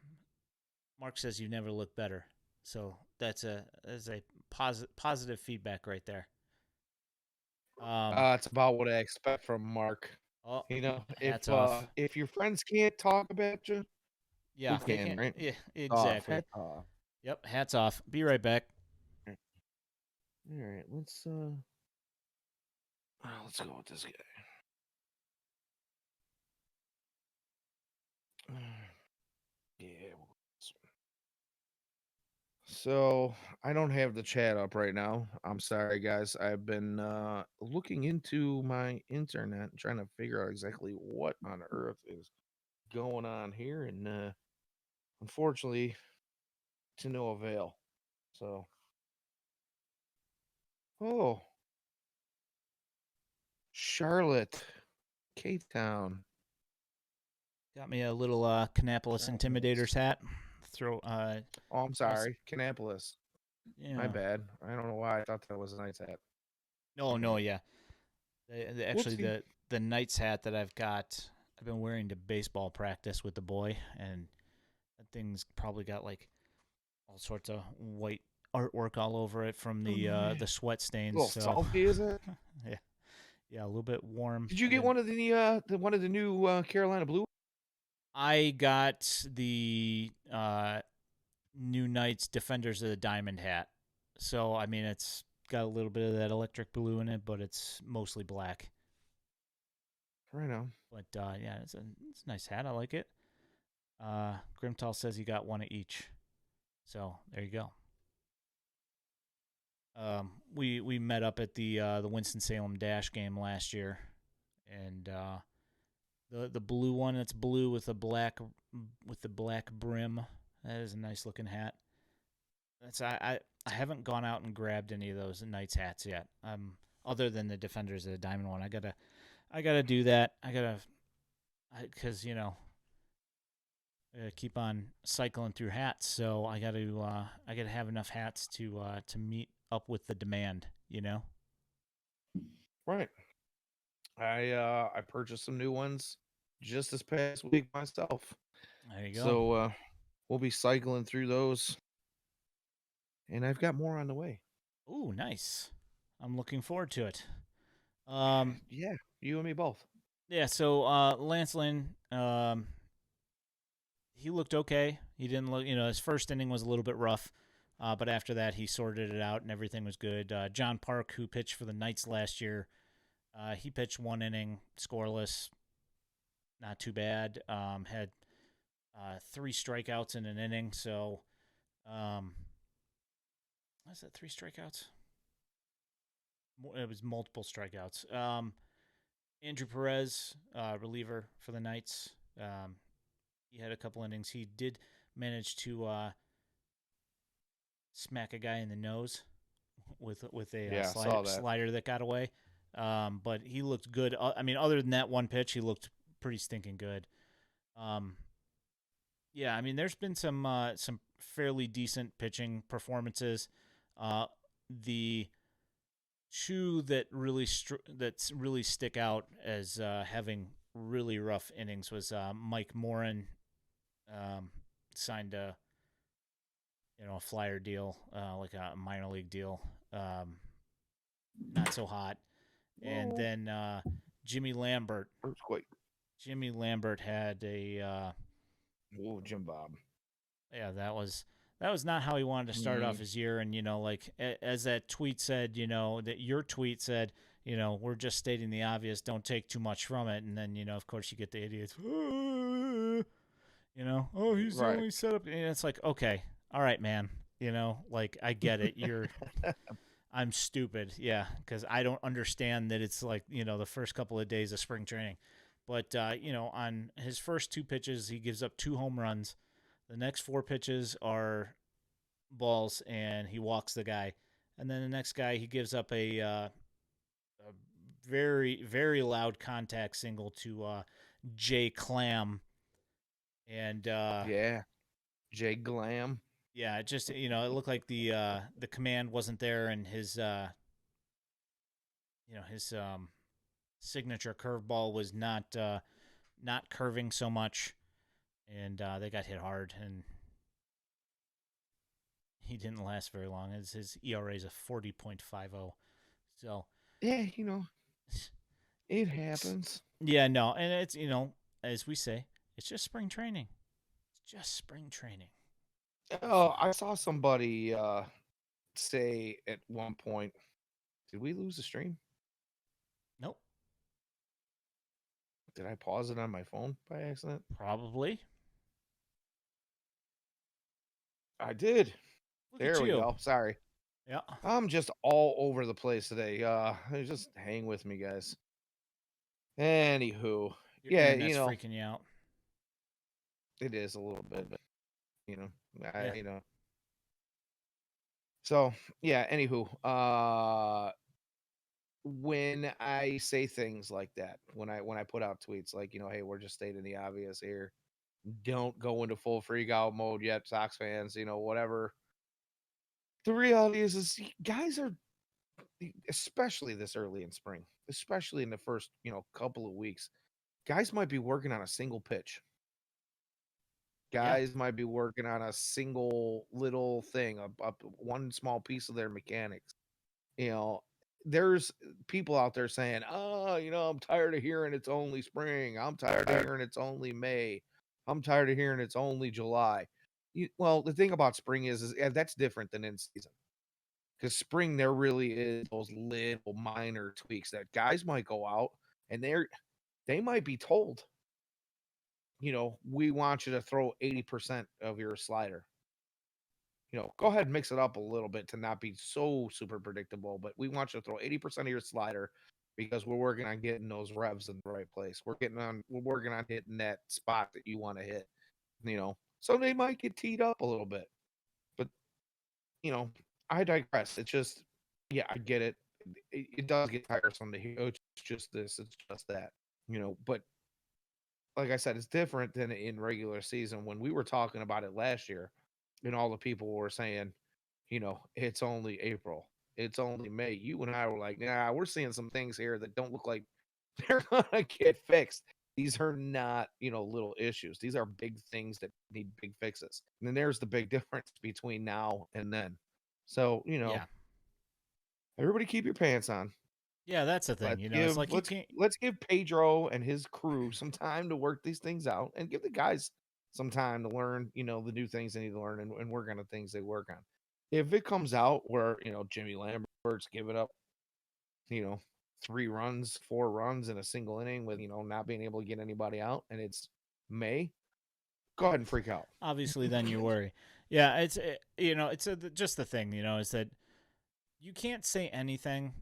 Mark says you never look better, so that's a positive feedback right there. Um, It's about what I expect from Mark. oh, If hats off. if your friends can't talk about you, Yeah, who they can, can't. right? Yeah, Off, exactly. head off. Yep, hats off. Be right back. All right, let's go with this guy. Yeah. So I don't have the chat up right now. I'm sorry, guys. I've been looking into my internet and trying to figure out exactly what on earth is going on here, and unfortunately, to no avail. So, oh, Charlotte, K Town. Got me a little Canapolis Intimidators hat. Throw Oh, I'm was sorry, Canapolis. My yeah. bad. I don't know why I thought that was a nice hat. No, All no, right. yeah. Actually, Whoopsie. the Knights hat that I've been wearing to baseball practice with the boy, and that thing's probably got like all sorts of white artwork all over it from Oh, the man. sweat A stains. little So salty, is it? yeah, yeah, a little bit warm. Did you I've get been one of the new Carolina Blue? I got the new Knights Defenders of the Diamond hat. So I mean, it's got a little bit of that electric blue in it, but it's mostly black. Right on. But yeah, it's a nice hat. I like it. Grimtall says he got one of each. So there you go. We met up at the Winston Salem Dash game last year, and the blue one. It's blue with the black brim. That is a nice looking hat. That's I haven't gone out and grabbed any of those Knights hats yet. Other than the Defenders of the Diamond one. I gotta do that. Because keep on cycling through hats. So I gotta have enough hats to meet up with the demand. Right. I purchased some new ones just this past week myself. There you go. So we'll be cycling through those, and I've got more on the way. Ooh, nice. I'm looking forward to it. Um, Yeah, you and me both. yeah. So Lance Lynn, he looked okay. He didn't look. His first inning was a little bit rough. But after that, he sorted it out and everything was good. John Park, who pitched for the Knights last year, he pitched one inning, scoreless, not too bad. Had three strikeouts in an inning. So, was that three strikeouts? It was multiple strikeouts. Andrew Perez, reliever for the Knights. He had a couple innings. He did manage to smack a guy in the nose with a Yeah, saw that. slider that got away. But he looked good. I mean, other than that one pitch, he looked pretty stinking good. Um, yeah, I mean, there's been some fairly decent pitching performances. The two that's really stick out as having really rough innings was Mike Morin, um, signed a flyer deal, like a minor league deal, not so hot, and Whoa. then Jimmy Lambert. Earthquake. Jimmy Lambert had a Whoa, Jim Bob. yeah, that was not how he wanted to start off Mm, his year. And like as that tweet said, that your tweet said, we're just stating the obvious, don't take too much from it. And then of course you get the idiots, oh, he's the right. only setup, and it's like, okay, all right, man, like I get it, I'm stupid, yeah, because I don't understand that it's like the first couple of days of spring training. But on his first two pitches, he gives up two home runs. The next four pitches are balls, and he walks the guy. And then the next guy, he gives up a very, very loud contact single to Jay Clam. And Yeah, Jay Glam. yeah, it just it looked like the command wasn't there, and his signature curveball was not curving so much, and they got hit hard, and he didn't last very long. His ERA is a 40.50. So Yeah, it it's happens. yeah, no, and it's as we say, it's just spring training. It's just spring training. Go Oh, figure. I saw somebody say at one point, did we lose the stream? Nope, Did I pause it on my phone by accident? probably. I did. Look at There we you. go. Sorry. Yeah, I'm just all over the place today. Just hang with me, guys. Anywho, your yeah, internet's freaking you out. it is a little bit, but you know, Yeah, I. So yeah. Anywho, when I say things like that, when I put out tweets like, hey, we're just stating the obvious here. Don't go into full freak out mode yet, Sox fans. Whatever. The reality is guys are, especially this early in spring, especially in the first couple of weeks, guys might be working on a single pitch. yeah, Guys might be working on a single little thing, one small piece of their mechanics. You know, there's people out there saying, "Oh, I'm tired of hearing it's only spring. I'm tired of hearing it's only May. I'm tired of hearing it's only July." Well, the thing about spring is yeah, that's different than in season. Because spring, there really is those little minor tweaks that guys might go out and they might be told, we want you to throw 80% of your slider. Go ahead and mix it up a little bit to not be so super predictable, but we want you to throw 80% of your slider because we're working on getting those revs in the right place. We're working on hitting that spot that you want to hit, So they might get teed up a little bit. But, you know, I digress. It's just, yeah, I get it. It does get tiresome to hear, oh, it's just this, it's just that, but like I said, it's different than in regular season. When we were talking about it last year, and all the people were saying, it's only April, it's only May. You and I were like, nah, we're seeing some things here that don't look like they're gonna get fixed. These are not, little issues. These are big things that need big fixes. And then there's the big difference between now and then. So, Yeah. everybody keep your pants on. Yeah, that's the thing. Let's You know, it's give like you let's can't. let's give Pedro and his crew some time to work these things out and give the guys some time to learn, the new things they need to learn and work on the things they work on. If it comes out where, Jimmy Lambert's giving up, you know, 3 runs, 4 runs in a single inning with, not being able to get anybody out and it's May, go ahead and freak out. Obviously, then you worry. Yeah, it's just the thing. Is that you can't say anything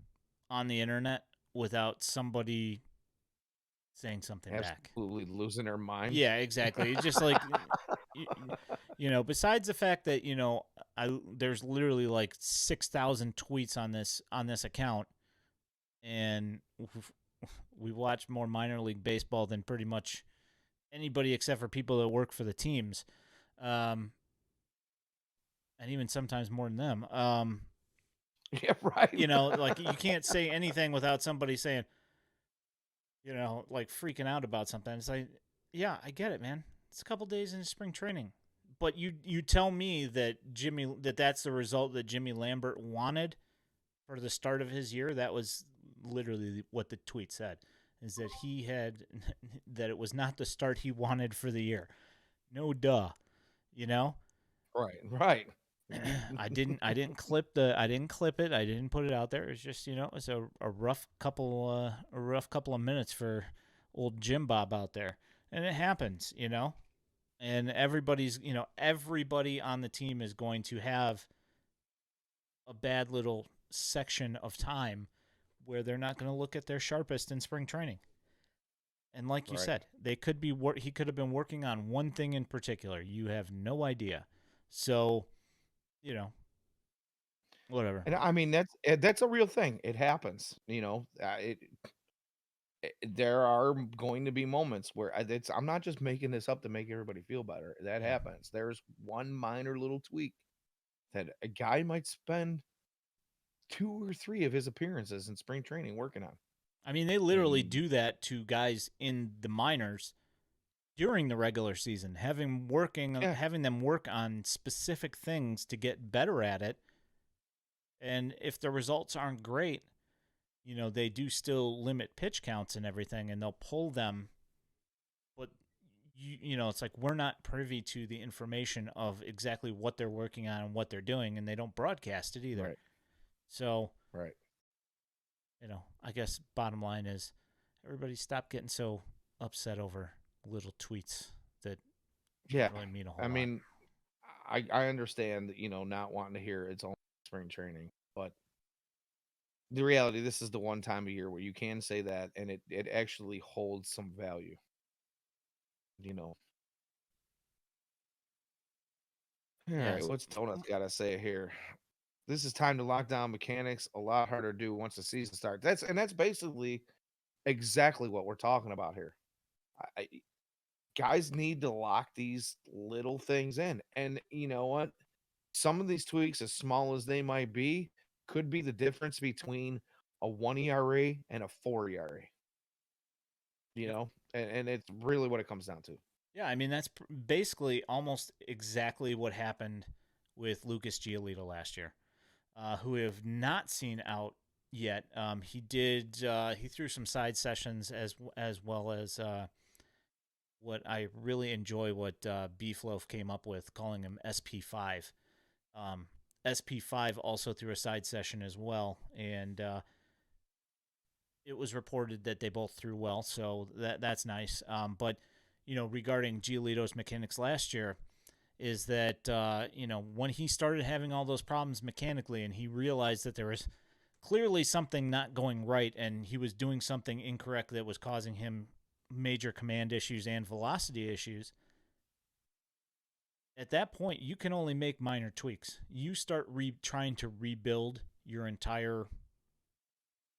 on the internet without somebody saying something back. Absolutely losing their mind. Yeah, exactly. It's just like besides the fact that there's literally like 6,000 tweets on this account, and we've watched more minor league baseball than pretty much anybody except for people that work for the teams, and even sometimes more than them. Yeah, right. Like you can't say anything without somebody saying, like freaking out about something. It's like, yeah, I get it, man. It's a couple days into spring training, but you tell me that that's the result that Jimmy Lambert wanted for the start of his year. That was literally what the tweet said, is that he had that it was not the start he wanted for the year. No duh, you know. Right. I didn't clip it. I didn't put it out there. It's just it's a rough couple of minutes for old Jim Bob out there, and it happens, And everybody on the team is going to have a bad little section of time where they're not going to look at their sharpest in spring training. And like you said, he could have been working on one thing in particular. You have no idea. So, whatever. And I mean that's a real thing. It happens. There are going to be moments where I'm not just making this up to make everybody feel better. That happens. There's one minor little tweak that a guy might spend 2 or 3 of his appearances in spring training working on. I mean, they literally do that to guys in the minors during the regular season, having them work on specific things to get better at it. And if the results aren't great, they do still limit pitch counts and everything, and they'll pull them. But it's like we're not privy to the information of exactly what they're working on and what they're doing, and they don't broadcast it either. Right. So, right. I guess bottom line is everybody stop getting so upset over little tweets that don't really mean a whole lot. I mean, I understand that, not wanting to hear it's only spring training, but the reality, this is the one time of year where you can say that and it actually holds some value. All right, what's Donut's got to say here? This is time to lock down mechanics. A lot harder to do once the season starts. That's basically exactly what we're talking about here. Guys need to lock these little things in, and you know what? Some of these tweaks, as small as they might be, could be the difference between a 1 ERA and a 4 ERA. And it's really what it comes down to. Yeah, I mean that's basically almost exactly what happened with Lucas Giolito last year, who we have not seen out yet. He threw some side sessions as well as what I really enjoy what Beefloaf came up with, calling him SP5. SP5 also threw a side session as well, and it was reported that they both threw well, so that's nice. But regarding Giolito's mechanics last year, is that when he started having all those problems mechanically, and he realized that there was clearly something not going right, and he was doing something incorrect that was causing him major command issues and velocity issues. At that point, you can only make minor tweaks. You start trying to rebuild your entire Like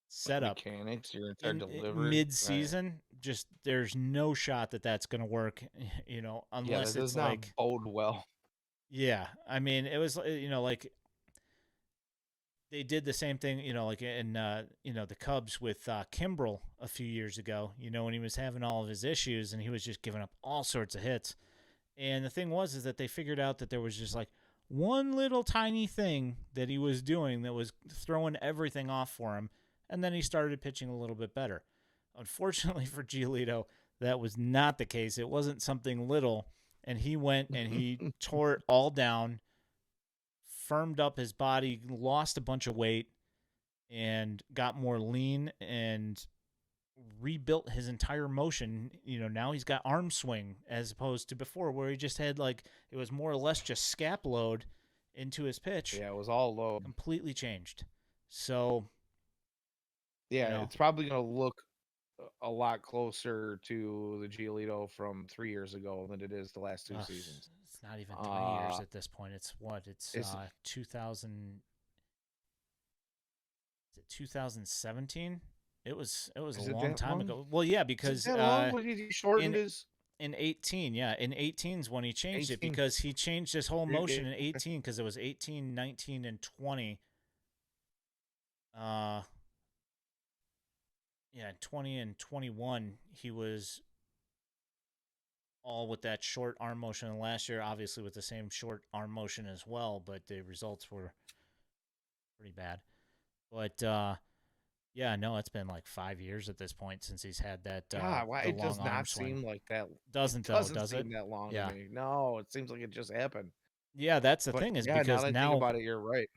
setup mechanics, your entire in delivery. Right. mid-season. Just there's no shot that that's going to work, Yeah, unless that does it's not like, bode well. yeah. I mean, it was like they did the same thing, like in the Cubs with Kimbrel a few years ago. When he was having all of his issues and he was just giving up all sorts of hits. And the thing was is that they figured out that there was just like one little tiny thing that he was doing that was throwing everything off for him, and then he started pitching a little bit better. Unfortunately for Giolito, that was not the case. It wasn't something little, and he went and he tore it all down, firmed up his body, lost a bunch of weight, and got more lean and rebuilt his entire motion. Now he's got arm swing as opposed to before where he just had like it was more or less just scap load into his pitch. Yeah, it was all low. Completely changed. So, you Yeah, know, it's probably going to look a lot closer to the Giolito from 3 years ago than it is the last two seasons. it's not even 3 years Uh, at this point. It's what? It's is 2000. Is it 2017? It was a is it long that time long? ago. Well, yeah, Is it because that long? When he shortened in his in 18, yeah, in 18 is when he changed it, 18? because he changed his whole motion in Okay. 18 because it was 18, 19, and 20. Uh, yeah, 20 and 21, he was all with that short arm motion. And last year, obviously, with the same short arm motion as well, but the results were pretty bad. But yeah, no, it's been like 5 years at this point since he's had that God, why the it long does arm not swing. seem like that. It Doesn't though, doesn't does it? seem that long to Yeah, me. No, it seems like it just happened. yeah. That's the But thing is yeah, now because that I think now, about it, you're right.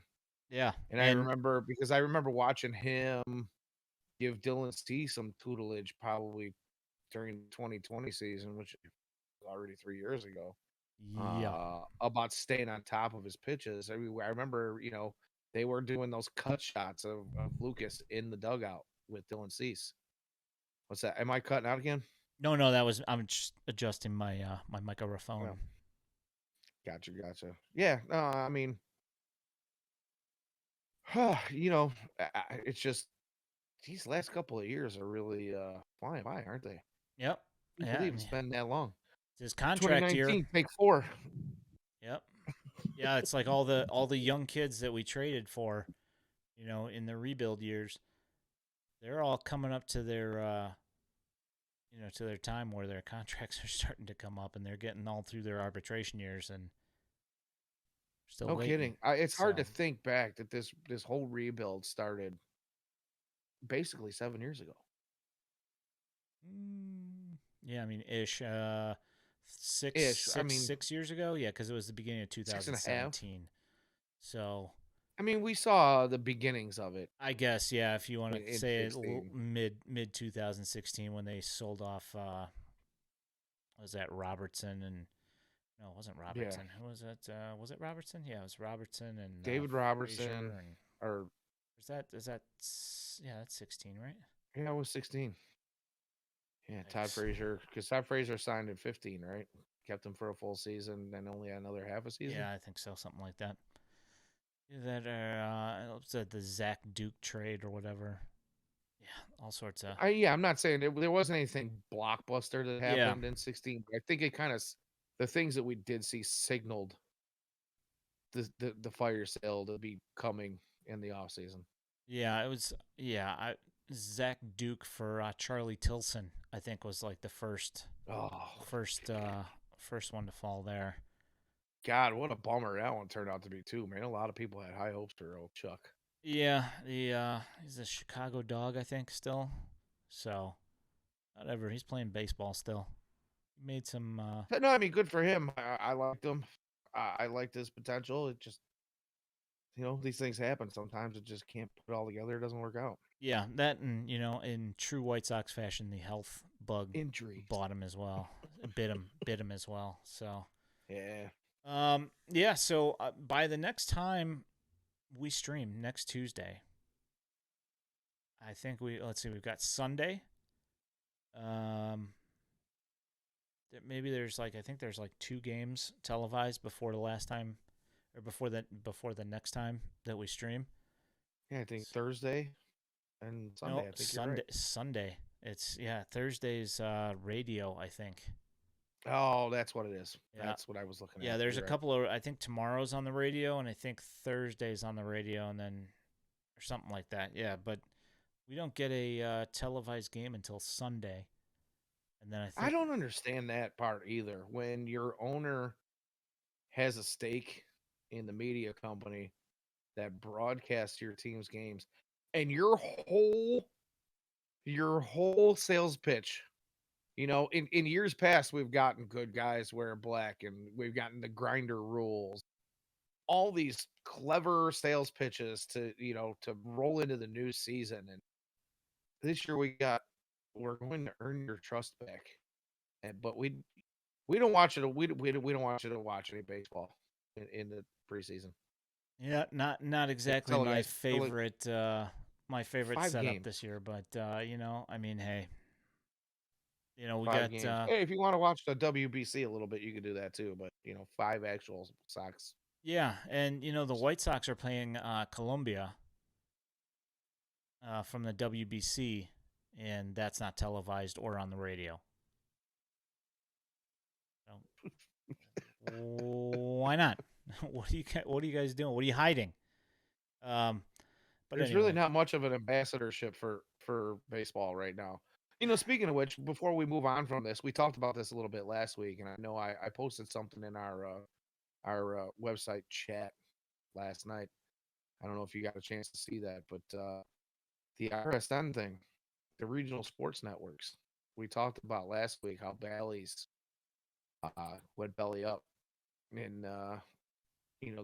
yeah, And I and remember because I remember watching him give Dylan C some tutelage probably during the 2020 season, which was already 3 years ago, yeah, about staying on top of his pitches. I remember, they were doing those cut shots of Lucas in the dugout with Dylan Cease. What's that? Am I cutting out again? no, no, that was I'm just adjusting my Oh, microphone. gotcha. Yeah, no, I mean, it's just these last couple of years are really flying by, aren't they? Yep, Can't yeah, believe it's been that long. it's his contract year. 2019, take four. Yep, yeah, it's like all the young kids that we traded for, in the rebuild years. They're all coming up to their to their time where their contracts are starting to come up, and they're getting all through their arbitration years and still No waiting. kidding. It's hard to So, think back that this whole rebuild started basically 7 years ago. yeah, I mean, ish, six, Ish. I six, mean, 6 years ago. Yeah, because it was the beginning of 6.5. 2017. So, I mean, we saw the beginnings of it I guess, yeah, if you want to in say it, 16. mid 2016 when they sold off, was that Robertson and no, it wasn't Yeah, Robertson. Who was it? Was it Robertson? Yeah, it was Robertson and David Frazier Robertson, and or yeah, that's 16, right? yeah, it was 16. Yeah, Todd Yikes. Frazier, because Todd Frazier signed in 15, right? Kept him for a full season, then only another half a season. Yeah, I think so, something like that. That was the Zach Duke trade or whatever. Yeah, all sorts of. Yeah, I'm not saying there wasn't anything blockbuster that Yeah, happened in 16. But I think it kind of the things that we did see signaled the fire sale to be coming in the off season. yeah, it was. Yeah, Zach Duke for Charlie Tilson, I think, was like the first, Oh, first, uh, first one to fall there. God, what a bummer that one turned out to be too, man. A lot of people had high hopes for old Chuck. Yeah, he's a Chicago dog, I think, still. So whatever, he's playing baseball still. He made some. But no, I mean, good for him. I liked him. I liked his potential. It just these things happen. Sometimes it just can't put it all together. It doesn't work out. Yeah, that and in true White Sox fashion, the health bug Injuries. bought him as well, bit him as well. So, Yeah. yeah. So by the next time we stream next Tuesday, I think let's see, we've got Sunday. Um, maybe there's like I think there's like 2 games televised before the last time, or before the next time that we stream. Yeah, I think Thursday and Sunday. No, I think you're Sunday. right. Sunday. It's Thursday's radio, I think. Oh, that's what it is. Yeah. That's what I was looking Yeah, at. there's a You're right. couple of I think tomorrow's on the radio and I think Thursday's on the radio and then or something like that. Yeah, but we don't get a televised game until Sunday. And then I I think don't understand that part either. When your owner has a stake in the media company that broadcasts your team's games, and your whole sales pitch. In years past, we've gotten good guys wear black, and we've gotten the grinder rules. All these clever sales pitches to roll into the new season. And this year we're going to earn your trust back. But we don't watch it. We don't want you to watch any baseball in the preseason. yeah, not Yeah, exactly tell the guys, my favorite 5 games, setup this year, but I mean, hey, we 5 games. got Hey, if you want to watch the WBC a little bit, you can do that too. But 5 actual Sox. yeah, and the White Sox are playing Colombia from the WBC, and that's not televised or on the radio. So why not? What are you guys doing? What are you hiding? Um, but There's really anyway, not much of an ambassadorship for baseball right now. Speaking of which, before we move on from this, we talked about this a little bit last week, and I know I posted something in our website chat last night. I don't know if you got a chance to see that, but the RSN thing, the regional sports networks, we talked about last week how Bally's went belly up, and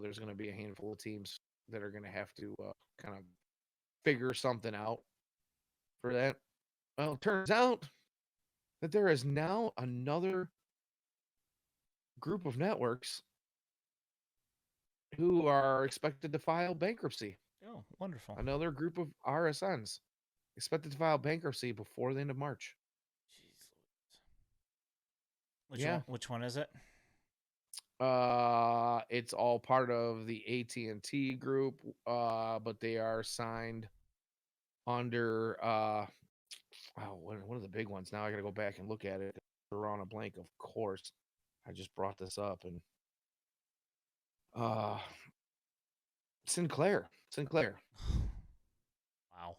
there's going to be a handful of teams that are going to have to kind of figure something out for that. Well, it turns out that there is now another group of networks who are expected to file bankruptcy. oh, wonderful. Another group of RSNs expected to file bankruptcy before the end of March. Jeez Louise. Yeah. Which one is it? It's all part of the AT&T group, but they are signed under one of the big ones. Now I got to go back and look at it. We're on a blank, of course. I just brought this up, and uh Sinclair. Wow.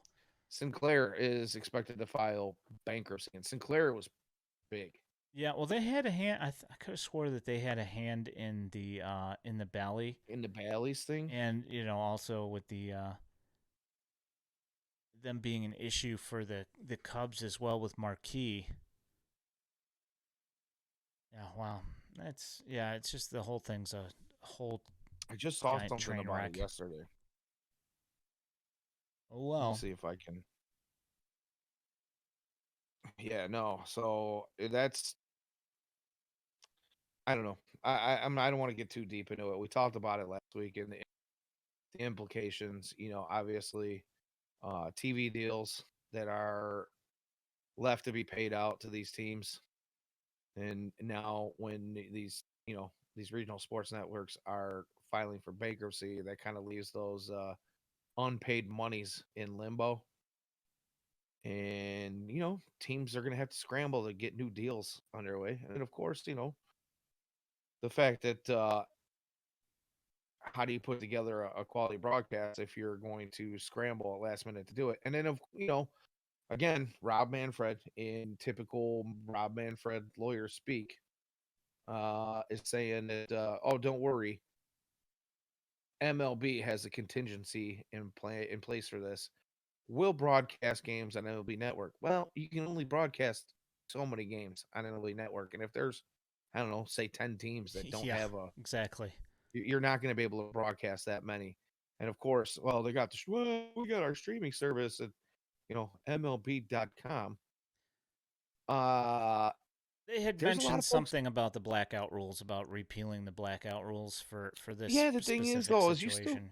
Sinclair is expected to file bankruptcy, and Sinclair was big Yeah, well, they had a hand. I could have swore that they had a hand in the Bally, in the Bally's thing. and also with the them being an issue for the Cubs as well with Marquee. Yeah, wow. It's just the whole thing's a whole I just saw giant something train about it wreck. yesterday. Oh Let me well. see if I can. Yeah, no. So that's I don't know. I don't want to get too deep into it. We talked about it last week and the implications. Obviously, TV deals that are left to be paid out to these teams, and now when these regional sports networks are filing for bankruptcy, that kind of leaves those unpaid monies in limbo. And teams are going to have to scramble to get new deals underway. And of course, the fact that how do you put together a quality broadcast if you're going to scramble at last minute to do it? And then again, Rob Manfred, in typical Rob Manfred lawyer speak, is saying that oh, don't worry, MLB has a contingency in place for this. We'll broadcast games on MLB Network. Well, you can only broadcast so many games on MLB Network, and if there's, I don't know, say 10 teams that don't Yeah, have a, exactly. you're not going to be able to broadcast that many. And of course, well, they got we got our streaming service at MLB.com. Uh, They had there's a lot mentioned of folks. something about the blackout rules, about repealing the blackout rules for this Yeah, the thing is specific though, is situation.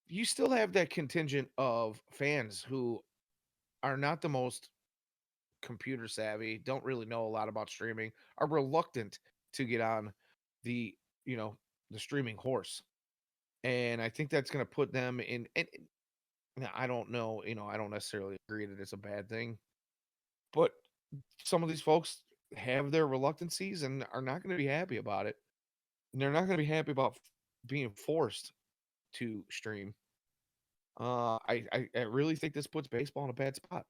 you still have that contingent of fans who are not the most computer savvy, don't really know a lot about streaming, are reluctant to get on the you know the streaming horse. And I think that's going to put them in. And I don't know, I don't necessarily agree that it's a bad thing, but some of these folks have their reluctancies and are not going to be happy about it. And they're not going to be happy about being forced to stream. I really think this puts baseball in a bad spot.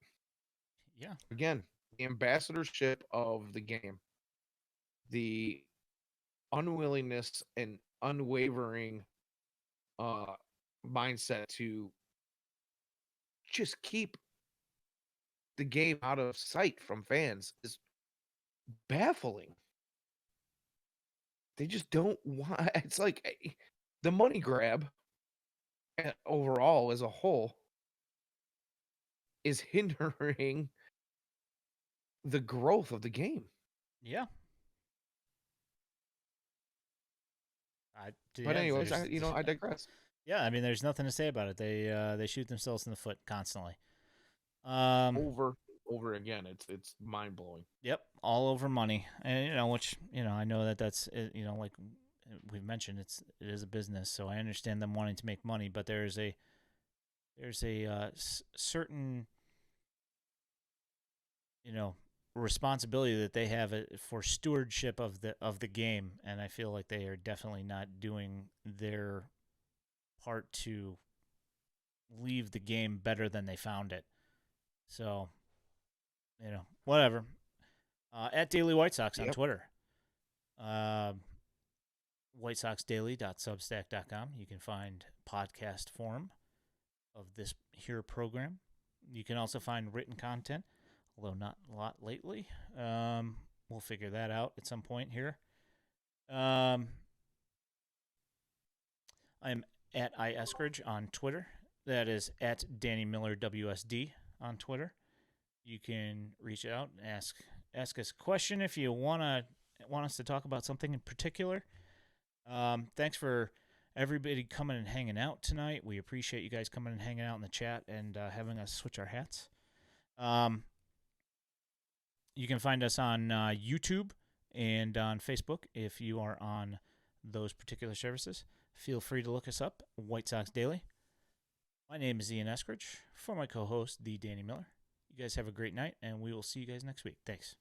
Yeah. Again, the ambassadorship of the game, the unwillingness and unwavering uh mindset to just keep the game out of sight from fans is baffling. They just don't want it's like the money grab overall as a whole is hindering the growth of the game. Yeah. But Yeah, anyways, I digress. yeah, I mean, there's nothing to say about it. They shoot themselves in the foot constantly. Um, Over again. It's mind blowing. yep, all over money, and which I know that's like we've mentioned, it is a business, so I understand them wanting to make money, but there's a certain responsibility that they have for stewardship of the game, and I feel like they are definitely not doing their part to leave the game better than they found it. So, whatever. At Daily White Sox on Yep. Twitter. Uh, WhiteSoxDaily.substack.com. You can find podcast form of this here program. You can also find written content, although not a lot lately. We'll figure that out at some point here. I'm at iEskridge on Twitter. That is at Danny Miller WSD on Twitter. You can reach out and ask us a question if you want us to talk about something in particular. Thanks for everybody coming and hanging out tonight. We appreciate you guys coming and hanging out in the chat and having us switch our hats. You can find us on YouTube and on Facebook if you are on those particular services. Feel free to look us up, White Sox Daily. My name is Ian Eskridge. For my co-host, the Danny Miller. You guys have a great night, and we will see you guys next week. Thanks.